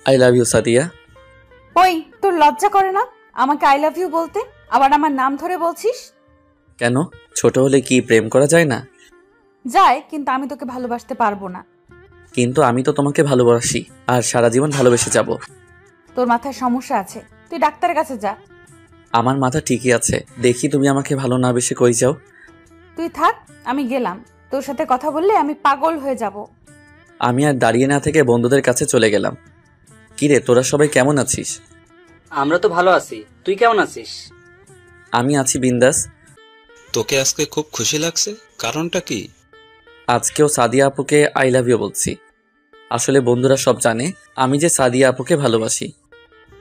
I love you Sadia. ওই তোর লজ্জা করে না আমাকে আই লাভ ইউ বলতে? আবার আমার নাম ধরে বলছিস? কেন, ছোট হলে কি প্রেম করা যায় না? যায়, কিন্তু আমি তোকে ভালোবাসতে পারবো না। কিন্তু আমি তো তোমাকে ভালোবাসি আর সারা জীবন ভালোবেসে যাব। তোর মাথায় সমস্যা আছে, তুই ডাক্তারের কাছে যা। আমার মাথা ঠিকই আছে, দেখি তুমি আমাকে ভালো না বেশি কই যাও। তুই থাক, আমি গেলাম। তোর সাথে কথা বললে আমি পাগল হয়ে যাব। আমি আর দাঁড়িয়ে না থেকে বন্ধুদের কাছে চলে গেলাম। কিরে, তোরা সবাই কেমন আছিস? আমরা তো ভালো আছি, তুই কেমন আছিস? আমি আছি বিন্দাস। তোকে আজকে খুব খুশি লাগছে, কারণটা কি? আজকেও সাদিয়া আপুকে আই লাভ ইউ বলছি। আসলে বন্ধুরা সব জানে আমি যে সাদিয়া আপুকে ভালোবাসি।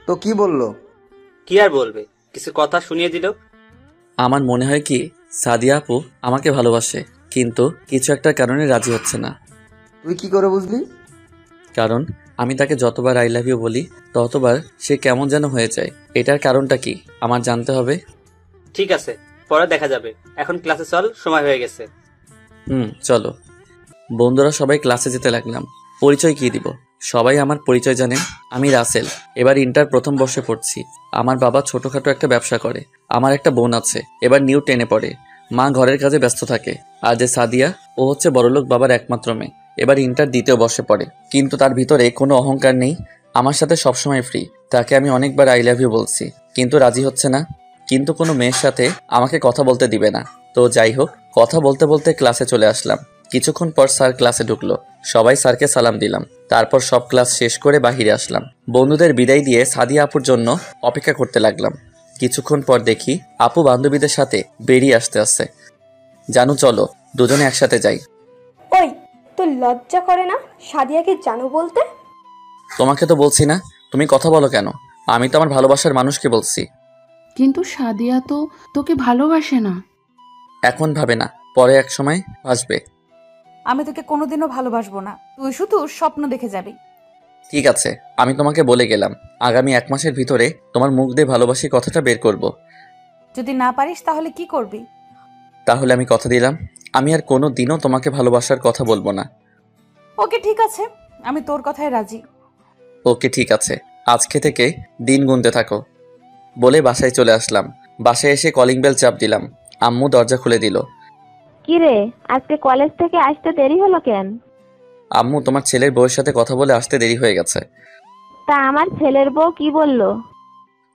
তো কি বললো? কি আর বলবে, কিছু কথা শুনিয়ে দিল। আমার মনে হয় কি সাদিয়া আপু আমাকে ভালোবাসে, কিন্তু কিছু একটা কারণে রাজি হচ্ছে না। তুই কি করে বুঝলি? কারণ আমি তাকে যতবার আই লাভ ইউ বলি ততবার সে কেমন যেন হয়ে যায়। এটার কারণটা কি আমার জানতে হবে। ঠিক আছে, পরে দেখা যাবে, এখন ক্লাসে চল, সময় হয়ে গেছে। চলো। বন্ধুরা সবাই ক্লাসে যেতে লাগলাম। পরিচয় কি দিব? সবাই আমার পরিচয় জানেন, আমি রাসেল। এবার ইন্টার প্রথম বর্ষে পড়ছি। আমার বাবা ছোটখাটো একটা ব্যবসা করে। আমার একটা বোন আছে, এবার নিউ 10-এ পড়ে। মা ঘরের কাজে ব্যস্ত থাকে। আর যে সাদিয়া, ও হচ্ছে বড়লোক বাবার একমাত্র মেয়ে। এবার ইন্টার দ্বিতীয় বর্ষে পড়ে, কিন্তু তার ভিতরে কোনো অহংকার নেই। আমার সাথে সবসময় ফ্রি। তাকে আমি অনেকবার আই লাভ ইউ বলছি, কিন্তু রাজি হচ্ছে না। কিন্তু কোনো মেয়ের সাথে আমাকে কথা বলতে দিবে না। তো যাই হোক, কথা বলতে বলতে ক্লাসে চলে আসলাম। কিছুক্ষণ পর স্যার ক্লাসে ঢুকলো। সবাই স্যারকে সালাম দিলাম। তারপর সব ক্লাস শেষ করে বাহিরে আসলাম। বন্ধুদের বিদায় দিয়ে সাদিয়া আপুর জন্য অপেক্ষা করতে লাগলাম। কিছুক্ষণ পর দেখি আপু বান্ধবীদের সাথে বেরিয়ে আসতে। জানু চলো, দুজনে একসাথে যাই। ওই, তোর লজ্জা করে না সাদিয়াকে জানো বলতে? তোমাকে তো বলছি না, তুমি কথা বলো কেন? আমি তো আমার ভালোবাসার মানুষকে বলছি। কিন্তু সাদিয়া তো তোকে ভালোবাসে না। এখন ভাবে না, পরে এক সময় আসবে। আমি তোকে কোনোদিনও ভালোবাসবো না, তুই শুধু স্বপ্ন দেখে যাবি। ঠিক আছে, আমি তোমাকে বলে গেলাম, আগামী 1 মাসের ভিতরে তোমার মুখ দিয়ে ভালোবাসি কথাটা বের করব। যদি না পারিস তাহলে কি করবি? তাহলে আমি কথা দিলাম, আমি আর কোনো দিনও তোমাকে ভালোবাসার কথা বলবো না। ওকে ঠিক আছে, আমি তোর কথায় রাজি। ওকে ঠিক আছে, আজকে থেকে দিন গুনতে থাকো। বলে বাসায় চলে আসলাম। বাসায় এসে কলিং বেল চাপ দিলাম। আম্মু দরজা খুলে দিল। কিরে, আজকে কলেজ থেকে আসতে দেরি হলো কেন? আম্মু, তোমার ছেলের বউয়ের সাথে কথা বলে আসতে দেরি হয়ে গেছে। তা আমার ছেলের বউ কি বললো?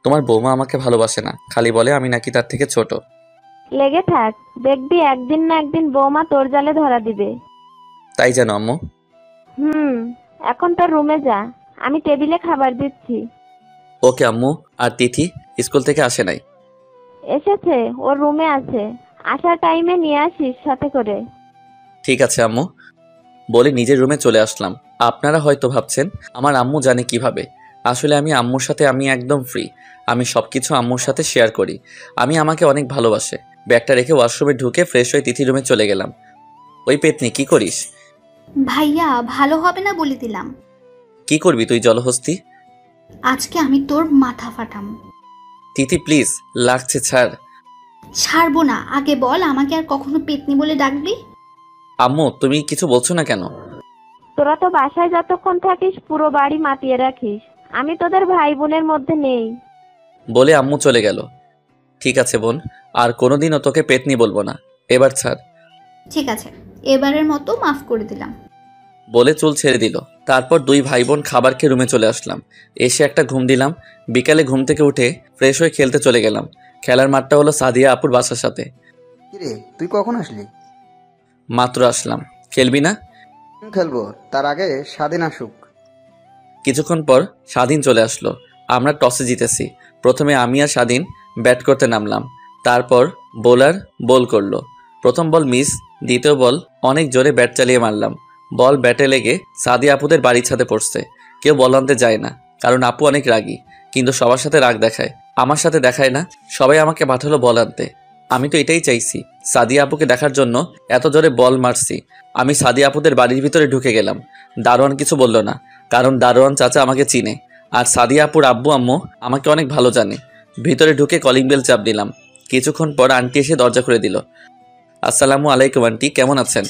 তোমার বৌমা আমাকে ভালোবাসে না, খালি বলে আমি নাকি তার থেকে ছোট। লেগে থাক, দেখবি একদিন না একদিন বৌমা তোর জালে ধরা দিবে। তাই জানো আম্মু? এখন তোর রুমে যা, আমি টেবিলে খাবার দিচ্ছি। ওকে আম্মু। আর তিথি স্কুল থেকে আসে নাই? এসেছে, ওর রুমে আছে, আসার টাইমে নিয়ে আসিস সাথে করে। ঠিক আছে আম্মু। বলে নিজের রুমে চলে আসলাম। আপনারা হয়তো ভাবছেন আমার আম্মু জানে কিভাবে। আসলে আমি আম্মুর সাথে আমি একদম ফ্রি। আমি সবকিছু আম্মুর সাথে শেয়ার করি। আমি আমাকে অনেক ভালোবাসে। ব্যাগটা রেখে ওয়াশরুমে ঢুকে ফ্রেশ হয়ে তিথি রুমে চলে গেলাম। ওই পেতনি, কি করিস? ভাইয়া, ভালো হবে না বলে দিলাম। কি করবি তুই জলহস্তি? আজকে আমি তোর মাথা ফাটাম। তিথি প্লিজ, লাগছে, ছাড়। ছাড়বো না, আগে বল আমাকে আর কখনো পেতনি বলে ডাকবি? আম্মু, তুমি কিছু বলছো না কেন? তোরা তো বাসায় যতক্ষণ থাকিস পুরো বাড়ি মাতিয়ে রাখিস, আমি তোদের ভাই বোনের মধ্যে নেই। বলে আম্মু চলে গেল। ঠিক আছে বোন, আর কোনোদিনও তোকে পেতনি বলবো না, এবার ছাড়। ঠিক আছে, এবারের মতো মাফ করে দিলাম। বলে চুল ছেড়ে দিল। তারপর 2 ভাই বোন খাবার খেয়ে রুমে চলে আসলাম। এসে একটা ঘুম দিলাম। বিকালে ঘুম থেকে উঠে ফ্রেশ হয়ে খেলতে চলে গেলাম। খেলার মাঠটা হলো সাদিয়া আপুর বাসার সাথে। কিরে, তুই কখন আসলি? মাত্র আসলাম। খেলবি না? খেলবো, তার আগে স্বাধীন আসুক। কিছুক্ষণ পর স্বাধীন চলে আসলো। আমরা টসে জিতেছি। প্রথমে আমি আর স্বাধীন ব্যাট করতে নামলাম। তারপর বোলার বল করলো। প্রথম বল মিস, দ্বিতীয় বল অনেক জোরে ব্যাট চালিয়ে মারলাম। বল ব্যাটে লেগে সাদিয়া আপুদের বাড়ির ছাদে পড়ছে। কেউ বল আনতে যায় না, কারণ আপু অনেক রাগী, কিন্তু সবার সাথে রাগ দেখায়, আমার সাথে দেখায় না। সবাই আমাকে পাঠালো বল আনতে। আমি তো এটাই চাইছি, সাদিয়া আপুকে দেখার জন্য এত জোরে বল মারছি। আমি সাদিয়া আপুদের বাড়ির ভিতরে ঢুকে গেলাম। দারোয়ান কিছু বলল না, কারণ দারোয়ান চাচা আমাকে চিনে, আর সাদিয়া আপুর আব্বু আম্মু আমাকে অনেক ভালো জানে। ভিতরে ঢুকে কলিং বেল চাপ দিলাম। কিছুক্ষণ পর আন্টি এসে দরজা খুলে দিল। আসসালামু আলাইকুম আন্টি, কেমন আছেন?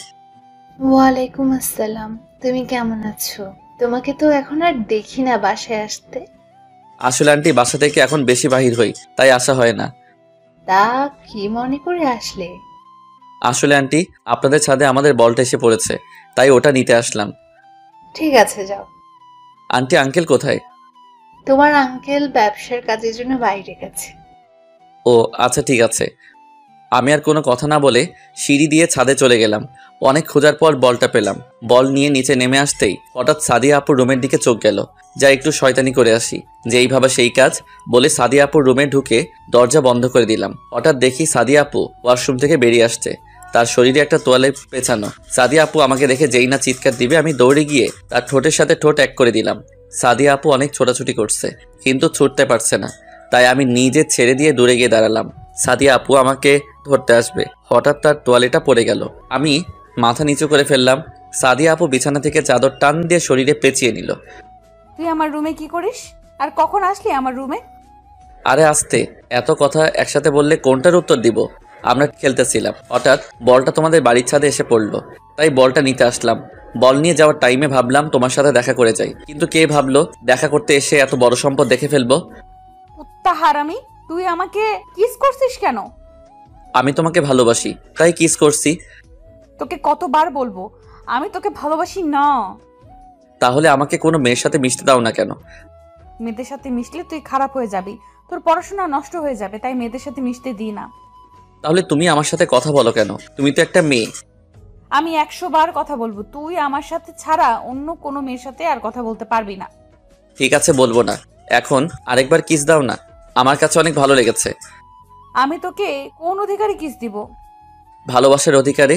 ওয়ালাইকুম আসসালাম, তুমি কেমন আছো? তোমাকে তো এখন আর দেখি না বাসায় আসতে। আসলে আন্টি বাসা থেকে এখন বেশি বাহির হই, তাই আসা হয় না। তা কি মনে করে আসলে? আসলে আন্টি আপনাদের ছাদে আমাদের বলটা এসে পড়েছে, তাই ওটা নিতে আসলাম। ঠিক আছে যাও। আন্টি আঙ্কেল কোথায়? তোমার আঙ্কেল ব্যবসার কাজের জন্য বাইরে গেছে। ও আচ্ছা ঠিক আছে। আমি আর কোনো কথা না বলে সিঁড়ি দিয়ে ছাদে চলে গেলাম। অনেক খোঁজার পর বলটা পেলাম। বল নিয়ে নিচে নেমে আসতেই হঠাৎ সাদিয়া আপুর রুমের দিকে চোখ গেল, যা একটু শয়তানি করে আসি। যেই ভাবা সেই কাজ বলে সাদিয়া আপুর রুমে ঢুকে দরজা বন্ধ করে দিলাম। হঠাৎ দেখি সাদিয়া আপু ওয়াশরুম থেকে বেরিয়ে আসছে, তার শরীরে একটা তোয়ালে পেঁচানো। সাদিয়া আপু আমাকে দেখে যেই না চিৎকার দিবে, আমি দৌড়ে গিয়ে তার ঠোঁটের সাথে ঠোঁট এক করে দিলাম। সাদিয়া আপু অনেক ছোটাছুটি করছে, কিন্তু ছুটতে পারছে না, তাই আমি নিজে ছেড়ে দিয়ে দূরে গিয়ে দাঁড়ালাম। সাদিয়া আপু আমাকে ধরতে আসবে, হঠাৎ তার তোয়ালেটা পড়ে গেল। আমি মাথা নিচু করে ফেললাম। সাদিয়া আপু বিছানা থেকে চাদর টান দিয়ে শরীরে পেঁচিয়ে নিল। তুই আমার রুমে কি করিস? আর কখন আসলি আমার রুমে? আরে আস্তে, এত কথা একসাথে বললে কোনটার উত্তর দিব? আমরা খেলতেছিলাম, হঠাৎ বলটা তোমাদের বাড়ির ছাদে এসে পড়লো, তাই বলটা নিতে আসলাম। বল নিয়ে যাওয়ার টাইমে ভাবলাম তোমার সাথে দেখা করে যাই, কিন্তু কে ভাবলো দেখা করতে এসে এত বড় সম্পদ দেখে ফেলবো। কুত্তা হারামি, তুই আমাকে কিস করছিস কেন? আমি তোমাকে ভালোবাসি, তাই কিস করছি। তোকে কতবার বলবো আমি তোকে ভালোবাসি না? তাহলে আমাকে কোনো মেয়ের সাথে মিশতে দাও না কেন? মেয়েদের সাথে মিশলে তুই খারাপ হয়ে যাবি, তোর পড়াশোনা নষ্ট হয়ে যাবে, তাই মেয়েদের সাথে মিশতে দিই না। তাহলে তুমি আমার সাথে কথা বলো কেন? তুমি তো একটা মেয়ে। আমি 100 বার কথা বলবো, তুই আমার সাথে ছাড়া অন্য কোনো মেয়ের সাথে আর কথা বলতে পারবি না। ঠিক আছে বলবো না, এখন আরেকবার কিস দাও না, আমার কাছে অনেক ভালো লেগেছে। আমি তোকে কোন অধিকারে কিস দিব? ভালোবাসার অধিকারে।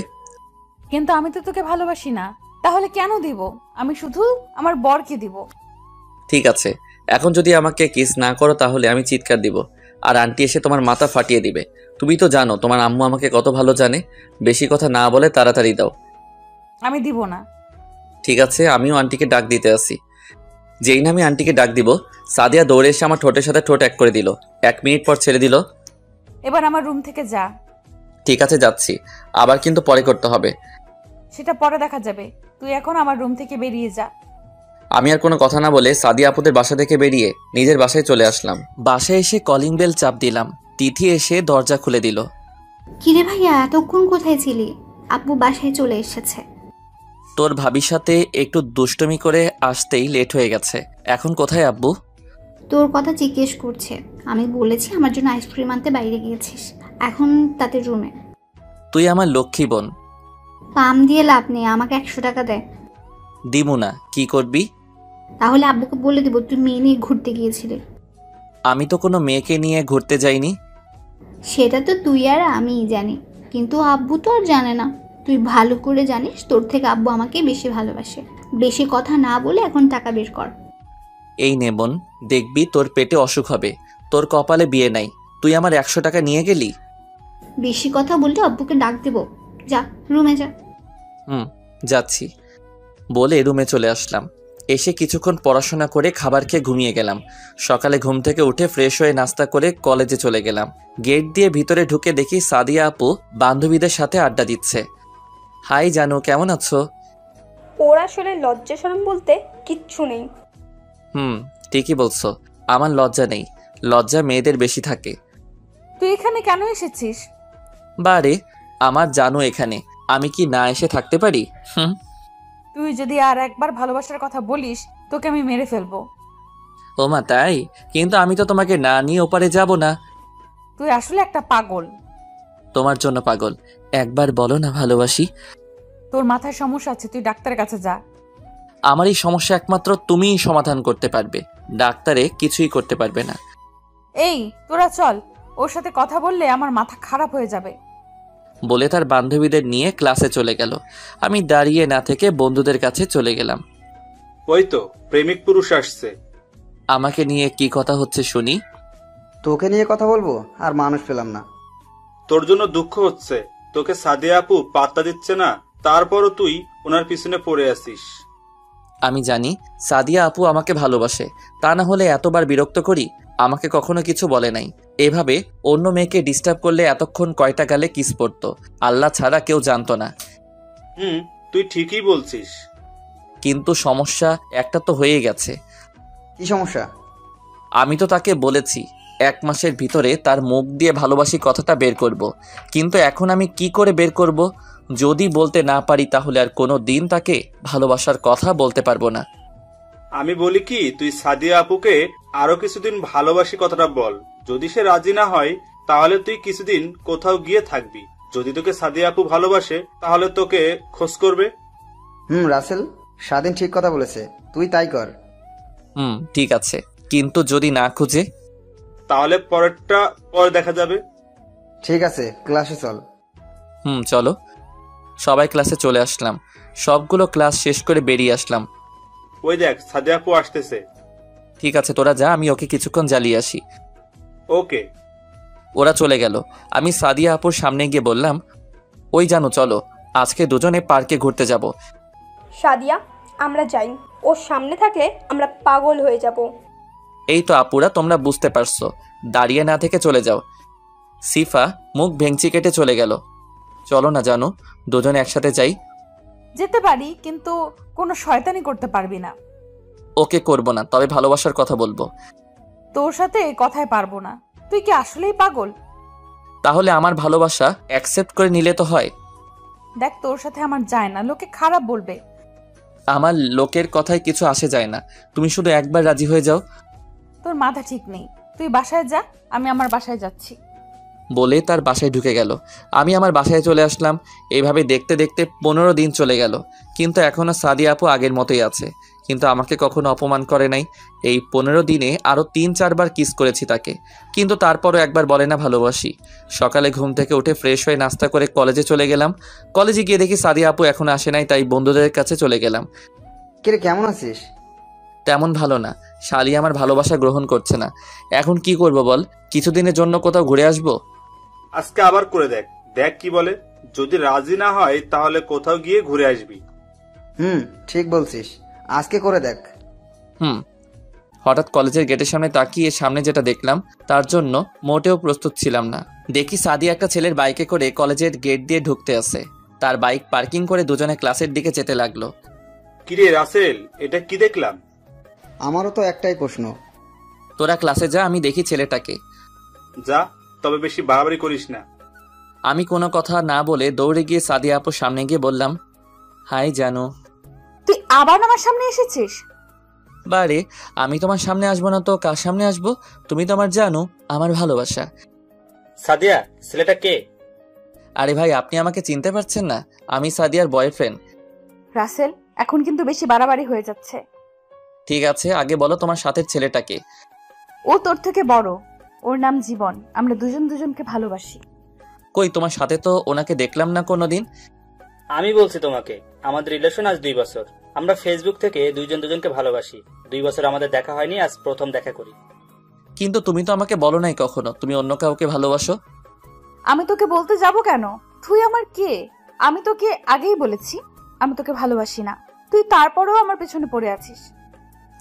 কিন্তু আমি তো তোকে ভালোবাসি না, তাহলে কেন দিব? আমি শুধু আমার বরকে দিব। ঠিক আছে, এখন যদি আমাকে কিস না করো তাহলে আমি চিৎকার দিব, আর আন্টি এসে তোমার মাথা ফাটিয়ে দিবে। তুমি তো জানো তোমার আম্মু আমাকে কত ভালো জানে। বেশি কথা না বলে তাড়াতাড়ি দাও। আমি দিব না। ঠিক আছে, আমিও আন্টিকে ডাক দিতে আসি। যেই না আমি আন্টিকে ডাক দিব, সাদিয়া দৌড়ে এসে আমার ঠোঁটের সাথে ঠোঁট এক করে দিল। 1 মিনিট পর ছেড়ে দিল। এবার আমার রুম থেকে যা। ঠিক আছে যাচ্ছি, আবার কিন্তু পরে করতে হবে। সেটা পরে দেখা যাবে, তুই এখন আমার রুম থেকে বেরিয়ে যা। আমি আর কোনো কথা না বলে সাদিয়া আপুদের বাসা থেকে বেরিয়ে নিজের বাসায় চলে আসলাম। বাসায় এসে কলিং বেল চাপ দিলাম। তিথি এসে দরজা খুলে দিল। কিরে ভাইয়া, এতক্ষণ কোথায় ছিলি? আব্বু বাসায় চলে এসেছে। তোর ভাবির সাথে একটু দুষ্টুমি করে আসতেই লেট হয়ে গেছে। এখন কোথায় আব্বু? তোর কথা জিজ্ঞেস করছে। আমি বলেছি আমার জন্য আইসক্রিম আনতে বাইরে গিয়েছিস, এখন তাদের রুমে। তুই আমার লক্ষ্মী বোন। পাম দিয়ে লাভ নেই, আমাকে 100 টাকা দে। দিমু না, কি করবি? তাহলে আব্বুকে বলে দিব তুই মেয়ে নিয়ে ঘুরতে গিয়েছিলি। আমি তো কোনো মেয়েকে নিয়ে ঘুরতে যাইনি। সেটা তো তুই আর আমিই জানি, কিন্তু আব্বু তো আর জানে না। তুই ভালো করে জানিস তোর থেকে আব্বু আমাকে বেশি ভালোবাসে। বেশি কথা না বলে এখন টাকা বের কর। এই নে বোন, দেখবি তোর পেটে অসুখ হবে। তোর কপালে বিয়ে নাই, তুই আমার 100 টাকা নিয়ে গেলি। বেশি কথা বললে আব্বুকে ডাক দেব। যা রুমে যা। যাচ্ছি বলে রুমে চলে আসলাম। এসে কিছুক্ষণ পড়াশোনা করে খাবার খেয়ে ঘুমিয়ে গেলাম। সকালে ঘুম থেকে উঠে ফ্রেশ হয়ে নাস্তা করে কলেজে চলে গেলাম। গেট দিয়ে ভিতরে ঢুকে দেখি সাদিয়া আপু বান্ধবীদের সাথে আড্ডা দিচ্ছে। হাই জানু, কেমন আছো? ওর আসলে লজ্জা শরম বলতে কিচ্ছু নেই। ঠিকই বলছো, আমার লজ্জা নেই। লজ্জা মেয়েদের বেশি থাকে। তুই এখানে কেন এসেছিস? বারে, আমার জানু এখানে, আমি কি না এসে থাকতে পারি? তুই যদি আর একবার ভালোবাসার কথা বলিস তোকে আমি মেরে ফেলবো। ও মা তাই? কিন্তু আমি তো তোমাকে না নিয়ে ওপারে যাব না। তুই আসলে একটা পাগল। তোমার জন্য পাগল। একবার বলো না ভালোবাসি। তোর মাথায় সমস্যা আছে, তুই ডাক্তারের কাছে যা। আমার এই সমস্যা একমাত্র তুমিই সমাধান করতে পারবে, ডাক্তারে কিছুই করতে পারবে না। এই তোরা চল, ওর সাথে কথা বললে আমার মাথা খারাপ হয়ে যাবে। বলে তার বান্ধবীদের নিয়ে ক্লাসে চলে গেল। আমি দাঁড়িয়ে না থেকে বন্ধুদের কাছে চলে গেলাম। ওই তো প্রেমিক পুরুষ আসছে। আমাকে নিয়ে কি কথা হচ্ছে শুনি। তোকে নিয়ে কথা বলবো আর মানুষ পেলাম না। তোর জন্য দুঃখ হচ্ছে, তোকে সাদিয়া আপু পাত্তা দিচ্ছে না, তারপরও তুই ওনার পিছনে পড়ে আছিস। আমি জানি সাদিয়া আপু আমাকে ভালোবাসে, তা না হলে এতবার বিরক্ত করি? আমাকে কখনো কিছু বলে নাই। এভাবে অন্য মেয়েকে ডিস্টার্ব করলে এতক্ষণ কয়টা গালে কিস পড়তো, আল্লাহ ছাড়া কেউ জানতো না। তুই ঠিকই বলছিস। কিন্তু সমস্যা একটা তো হয়ে গেছে। কি সমস্যা? আমি তো তাকে বলেছি 1 মাসের ভিতরে তার মুখ দিয়ে ভালোবাসি কথাটা বের করব, কিন্তু এখন আমি কি করে বের করব? যদি বলতে না পারি তাহলে আর কোনো দিন তাকে ভালোবাসার কথা বলতে পারবো না। আমি বলি কি, তুই সাদিয়া আপুকে আরো কিছুদিন ভালোবাসি কথাটা বল। যদি সে রাজি না হয় তাহলে তুই কিছুদিন কোথাও গিয়ে থাকবি। যদি তোকে সাদিয়া আপু ভালোবাসে তাহলে তোকে খোঁজ করবে। রাসেল, স্বাধীন ঠিক কথা বলেছে, তুই তাই কর। ঠিক আছে, কিন্তু যদি না খুঁজে? তাহলে পরেরটা পরে দেখা যাবে। ঠিক আছে, ক্লাসে চল। চলো। সবাই ক্লাসে চলে আসলাম। সবগুলো ক্লাস শেষ করে বেরিয়ে আসলাম। ওই দেখ, সাদিয়া আপু আসতেছে। ঠিক আছে, তোরা যা, আমি ওকে কিছুক্ষণ জ্বালিয়ে আসি। ওকে। ওরা চলে গেল। আমি সাদিয়া আপুর সামনে গিয়ে বললাম, ওই জানো, চলো আজকে দুজনে পার্কে ঘুরতে যাব। সাদিয়া, আমরা যাই। ওর সামনে থাকলে আমরা পাগল হয়ে যাব। এই তো আপুরা, তোমরা বুঝতে পারছো, দাঁড়িয়ে না থেকে চলে যাও। সিফা মুখ ভেঙচি কেটে চলে গেল। চলো না জানো, দুজনে একসাথে যাই। যেতে পারি, কিন্তু কোনো শয়তানি করতে পারবি না। ওকে, করব না, তবে ভালোবাসার কথা বলবো। তোর সাথে কথায় পারবো না। তুই কি আসলেই পাগল? তাহলে আমার ভালোবাসা অ্যাকসেপ্ট করে নিলে তো হয়। দেখ, তোর সাথে আমার যায় না, লোকে খারাপ বলবে। আমার লোকের কথায় কিছু আসে যায় না, তুমি শুধু একবার রাজি হয়ে যাও। তোর মাথা ঠিক নেই। তুই বাসায় যা, আমি আমার বাসায় যাচ্ছি। বলে তার বাসায় ঢুকে গেল। আমি আমার বাসায় চলে আসলাম। এইভাবে দেখতে দেখতে 15 দিন চলে গেল, কিন্তু এখনো সাদিয়া আপু আগের মতোই আছে, কিন্তু আমাকে কখনো অপমান করে নাই। এই 15 দিনে আরও 3-4 বার কিস করেছি তাকে, কিন্তু তারপরও একবার বলে না ভালোবাসি। সকালে ঘুম থেকে উঠে ফ্রেশ হয়ে নাস্তা করে কলেজে চলে গেলাম। কলেজে গিয়ে দেখি সাদিয়া আপু এখনো আসে নাই, তাই বন্ধুদের কাছে চলে গেলাম। কিরে, কেমন আছিস? তেমন ভালো না, শালি আমার ভালোবাসা গ্রহণ করছে না। এখন কি করব বল? কিছুদিনের জন্য কোথাও ঘুরে আসবো। আজকে আবার করে দেখ, দেখ কি বলে। যদি রাজি না হয় তাহলে কোথাও গিয়ে ঘুরে আসবি। ঠিক বলছিস, আজকে করে দেখ। হঠাৎ কলেজের গেটের সামনে তাকিয়ে সামনে যেটা দেখলাম তার জন্য মোটেও প্রস্তুত ছিলাম না। দেখি সাদিয়া একটা ছেলের বাইকে করে কলেজের গেট দিয়ে ঢুকতে আসে। তার বাইক পার্কিং করে দুজনে ক্লাসের দিকে যেতে লাগলো। কিরে রাসেল, এটা কি দেখলাম? আমারও তো একটাই প্রশ্ন। তোরা ক্লাসে যা, আমি দেখি ছেলেটাকে। যা, তবে বেশি বাড়াবাড়ি করিস না। আমি কোনো কথা না বলে দৌড়ে গিয়ে সাদিয়া আপুর সামনে গিয়ে বললাম, হাই জানো। তুই আবার আমার সামনে এসেছিস? বারে, আমি তোমার সামনে আসবো না তো কার সামনে আসবো? তুমি তো আমার জানো, আমার ভালোবাসা। সাদিয়া, ছেলেটা কে? আরে ভাই, আপনি আমাকে চিনতে পারছেন না? আমি সাদিয়ার বয়ফ্রেন্ড। রাসেল, এখন কিন্তু বেশি বাড়াবাড়ি হয়ে যাচ্ছে। ঠিক আছে, আগে বলো তোমার সাথের ছেলেটাকে। ও তোর থেকে বড়, ওর নাম জীবন। আমরা দুজনকে ভালোবাসি। কই, তোমার সাথে তো ওনাকে দেখলাম না কোনোদিন। আমি বলছি তোমাকে, আমাদের রিলেশন আজ 2 বছর। আমরা ফেসবুক থেকে দুজনকে ভালোবাসি। 2 বছর আমাদের দেখা হয়নি, আজ প্রথম দেখা করি। কিন্তু তুমি তো আমাকে বলো নাই কখনো তুমি অন্য কাউকে ভালোবাসো। আমি তোকে বলতে যাব কেন? তুই আমার কে? আমি তোকে আগেই বলেছি আমি তোকে ভালোবাসি না। তুই তারপরেও আমার পেছনে পড়ে আছিস।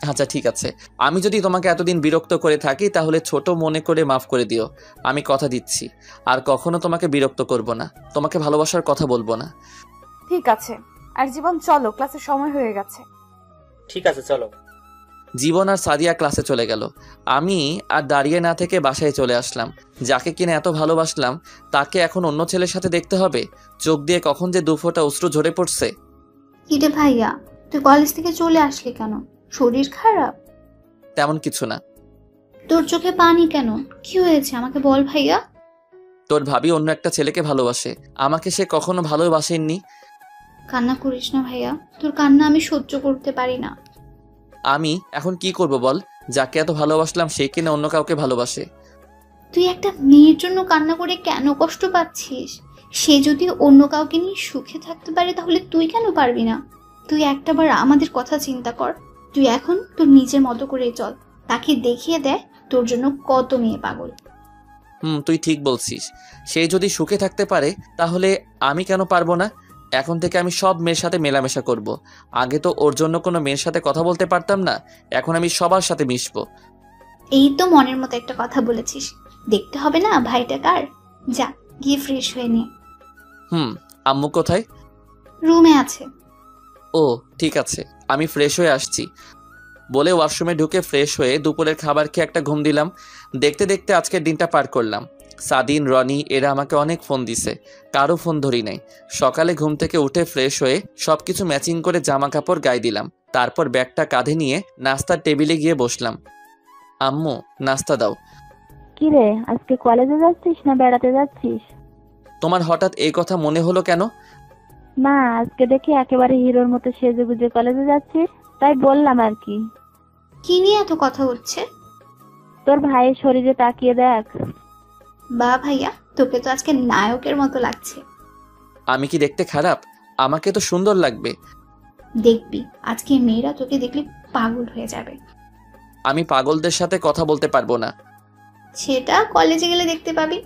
আচ্ছা ঠিক আছে, আমি যদি তোমাকে এতদিন বিরক্ত করে থাকি তাহলে ছোট মনে করে মাফ করে দিও। আমি কথা দিচ্ছি আর কখনো তোমাকে বিরক্ত করব না, তোমাকে ভালোবাসার কথা বলবো না। ঠিক আছে। আর জীবন, চলো, ক্লাসের সময় হয়ে গেছে। ঠিক আছে, চলো। জীবন আর সাদিয়া ক্লাসে চলে গেল। আমি আর দাঁড়িয়ে না থেকে বাসায় চলে আসলাম। যাকে কিনা এত ভালোবাসলাম তাকে এখন অন্য ছেলের সাথে দেখতে হবে। চোখ দিয়ে কখন যে 2 ফোঁটা অশ্রু ঝরে পড়ছে। কিরে ভাইয়া, তুই কলেজ থেকে চলে আসলি কেন? শরীর খারাপ? তেমন কিছু না। তোর চোখে পানি কেন? কি হয়েছে আমাকে বল ভাইয়া। তোর ভাবি অন্য একটা ছেলেকে ভালোবাসে, আমাকে সে কখনো ভালোবাসেননি। কান্না করিস না ভাইয়া, তোর কান্না আমি সহ্য করতে পারি না। আমি এখন কি করব বল? যাকে এত ভালোবাসলাম সে কিনা অন্য কাউকে ভালোবাসে। তুই একটা মেয়ের জন্য কান্না করে কেন কষ্ট পাচ্ছিস? সে যদি অন্য কাউকে নিয়ে সুখে থাকতে পারে তাহলে তুই কেন পারবি না? তুই একটাবার আমাদের কথা চিন্তা কর। তুই এখন তোর নিজের মতো করে চল, তাকে দেখিয়ে দেখ তোর জন্য কত মেয়ে পাগল। তুই ঠিক বলছিস। সে যদি সুখে থাকতে পারে তাহলে আমি কেন পারবো না? এখন থেকে আমি সব মেয়ের সাথে মেলামেশা করব। আগে তো ওর জন্য কোনো মেয়ের সাথে কথা বলতে পারতাম না, এখন আমি সবার সাথে মিশবো। এই তো মনের মতো একটা কথা বলেছিস। দেখতে হবে না ভাইটা কার? যা গিয়ে ফ্রেশ হয়ে নে। আম্মু কোথায়? রুমে আছে। ও ঠিক আছে, আমি ফ্রেশ হয়ে আসছি বলে ওয়াশরুমে ঢুকে ফ্রেশ হয়ে দুপুরের খাবার খেয়ে একটা ঘুম দিলাম। দেখতে দেখতে আজকের দিনটা পার করলাম। সাদিন, রনি এরা আমাকে অনেক ফোন দিছে, কারো ফোন ধরি নাই। সকালে ঘুম থেকে উঠে ফ্রেশ হয়ে সবকিছু ম্যাচিং করে জামা কাপড় গায়ে দিলাম। তারপর ব্যাগটা কাঁধে নিয়ে নাস্তার টেবিলে গিয়ে বসলাম। আম্মু নাস্তা দাও। কি রে, আজকে কলেজে যাচ্ছিস না বেড়াতে যাচ্ছিস? তোমার হঠাৎ এই কথা মনে হলো কেন? না, আজকে দেখি একেবারে হিরোর মতো সেজে গুজে কলেজে যাচ্ছিস, তাই বললাম আর কি। কি নিয়ে এত কথা হচ্ছে? তোর ভাইয়ের শরীরে তাকিয়ে দেখ। বা ভাইয়া, তোকে তো আজকে নায়কের মতো লাগছে। আমি কি দেখতে খারাপ? আমাকে তো সুন্দর লাগবে। দেখবি আজকে মেয়েরা তোকে দেখলে পাগল হয়ে যাবে। আমি পাগলদের সাথে কথা বলতে পারবো না। সেটা কলেজে গেলে দেখতে পাবি।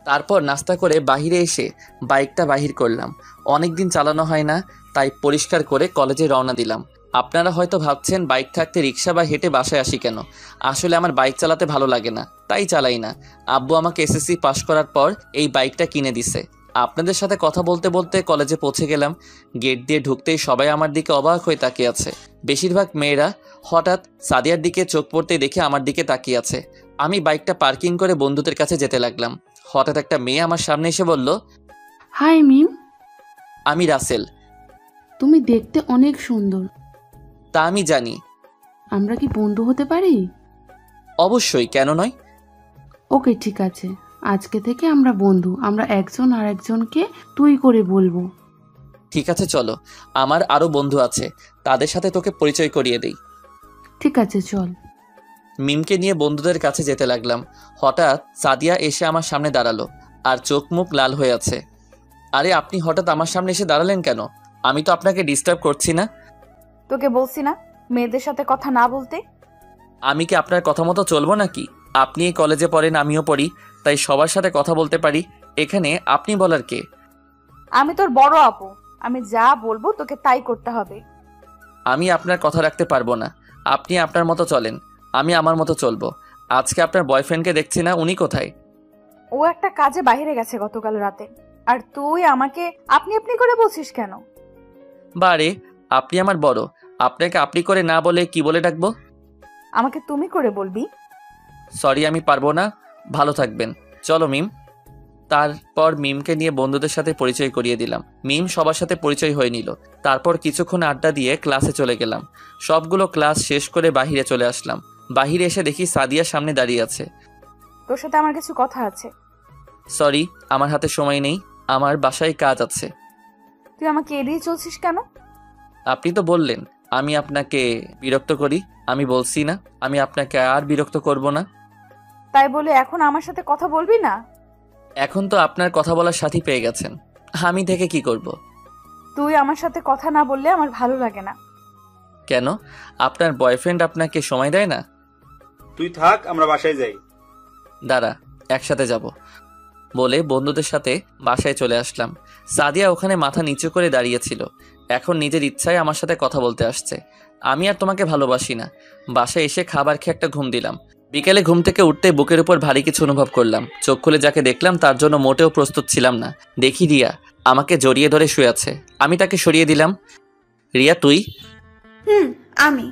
তারপর নাস্তা করে বাহিরে এসে বাইকটা বাহির করলাম। অনেকদিন চালানো হয় না, তাই পরিষ্কার করে কলেজে রওনা দিলাম। আপনারা হয়তো ভাবছেন বাইক থাকতে রিক্সা বা হেঁটে বাসায় আসি কেন। আসলে আমার বাইক চালাতে ভালো লাগে না, তাই চালাই না। আব্বু আমাকে এসএসসি পাশ করার পর এই বাইকটা কিনে দিছে। আপনাদের সাথে কথা বলতে বলতে কলেজে পৌঁছে গেলাম। গেট দিয়ে ঢুকতেই সবাই আমার দিকে অবাক হয়ে তাকিয়ে আছে। বেশিরভাগ মেয়েরা। হঠাৎ সাদিয়ার দিকে চোখ পড়তে দেখে আমার দিকে তাকিয়ে আছে। আমি বাইকটা পার্কিং করে বন্ধুদের কাছে যেতে লাগলাম। হঠাৎ একটা মেয়ে আমার সামনে এসে বলল, হাই মিম, আমি রাসেল। তুমি দেখতে অনেক সুন্দর। তা আমি জানি। আমরা কি বন্ধু হতে পারি? অবশ্যই, কেন নয়। ওকে ঠিক আছে, আজকে থেকে আমরা বন্ধু। আমরা একজন আর একজনকে তুই করে বলবো। ঠিক আছে চলো, আমার আরো বন্ধু আছে, তাদের সাথে তোকে পরিচয় করিয়ে দেই। ঠিক আছে চল। মিমকে নিয়ে বন্ধুদের কাছে যেতে লাগলাম। হঠাৎ সাদিয়া এসে আমার সামনে দাঁড়ালো আর চোখ মুখ লাল হয়ে আছে। আরে আপনি হঠাৎ আমার সামনে এসে দাঁড়ালেন কেন? আমি তো আপনাকে ডিস্টার্ব করছি না। তোকে বলছি না মেয়েদের সাথে কথা না বলতে। আমি কি আপনার কথা মতো চলবো নাকি? আপনি এই কলেজে পড়েন, আমিও পড়ি, তাই সবার সাথে কথা বলতে পারি। এখানে আপনি বলার কে? আমি তোর বড় আপু, আমি যা বলবো তোকে তাই করতে হবে। আমি আপনার কথা রাখতে পারবো না। আপনি আপনার মতো চলেন, আমি আমার মতো চলবো। আজকে আপনার বয়ফ্রেন্ডকে দেখছি না, উনি কোথায়? ও একটা কাজে বাইরে গেছে গতকাল রাতে। আর তুই আমাকে আপনি আপনি করে বলছিস কেন? বারে, আপনি আমার বড়, আপনাকে আপনি করে না বলে কি বলে ডাকবো? আমাকে তুমি করে বলবি। সরি, আমি পারবো না। ভালো থাকবেন। চলো মিম। তারপর মিমকে নিয়ে বন্ধুদের সাথে পরিচয় করিয়ে দিলাম। মিম সবার সাথে পরিচয় হয়ে নিল। তারপর কিছুক্ষণ আড্ডা দিয়ে ক্লাসে চলে গেলাম। সবগুলো ক্লাস শেষ করে বাহিরে চলে আসলাম। বাহিরে এসে দেখি সাদিয়া সামনে দাঁড়িয়ে আছে। তোর সাথে আমার কিছু কথা আছে। সরি, আমার হাতে সময় নেই, আমার বাসায় কাজ আছে। তুই আমাকে এড়িয়ে চলছিস কেন? আপনি তো বললেন আমি আপনাকে বিরক্ত করি। আমি বলছি না আমি আপনাকে আর বিরক্ত করব না। তাই বলে এখন আমার সাথে কথা বলবি না? এখন তো আপনার কথা বলার সাথী পেয়ে গেছেন, আমি থেকে কি করব? তুই আমার সাথে কথা না বললে আমার ভালো লাগে না। কেন? আপনার বয়ফ্রেন্ড আপনাকে সময় দেয় না? তুই থাক, আমরা বাসায় যাই। দাঁড়া, একসাথে যাব বলে বন্ধুদের সাথে বাসায় চলে আসলাম। সাদিয়া ওখানে মাথা নিচু করে দাঁড়িয়েছিল। এখন নিজের ইচ্ছায় আমার সাথে কথা বলতে আসছে। আমি আর তোমাকে ভালোবাসি না। বাসায় এসে খাবার খেয়ে একটা ঘুম দিলাম। বিকেলে ঘুম থেকে উঠতে বুকের উপর ভারী কিছু অনুভব করলাম। চোখ খুলে যাকে দেখলাম তার জন্য মোটেও প্রস্তুত ছিলাম না। দেখি রিয়া আমাকে জড়িয়ে ধরে শুয়ে আছে। আমি তাকে সরিয়ে দিলাম। রিয়া তুই? আমি।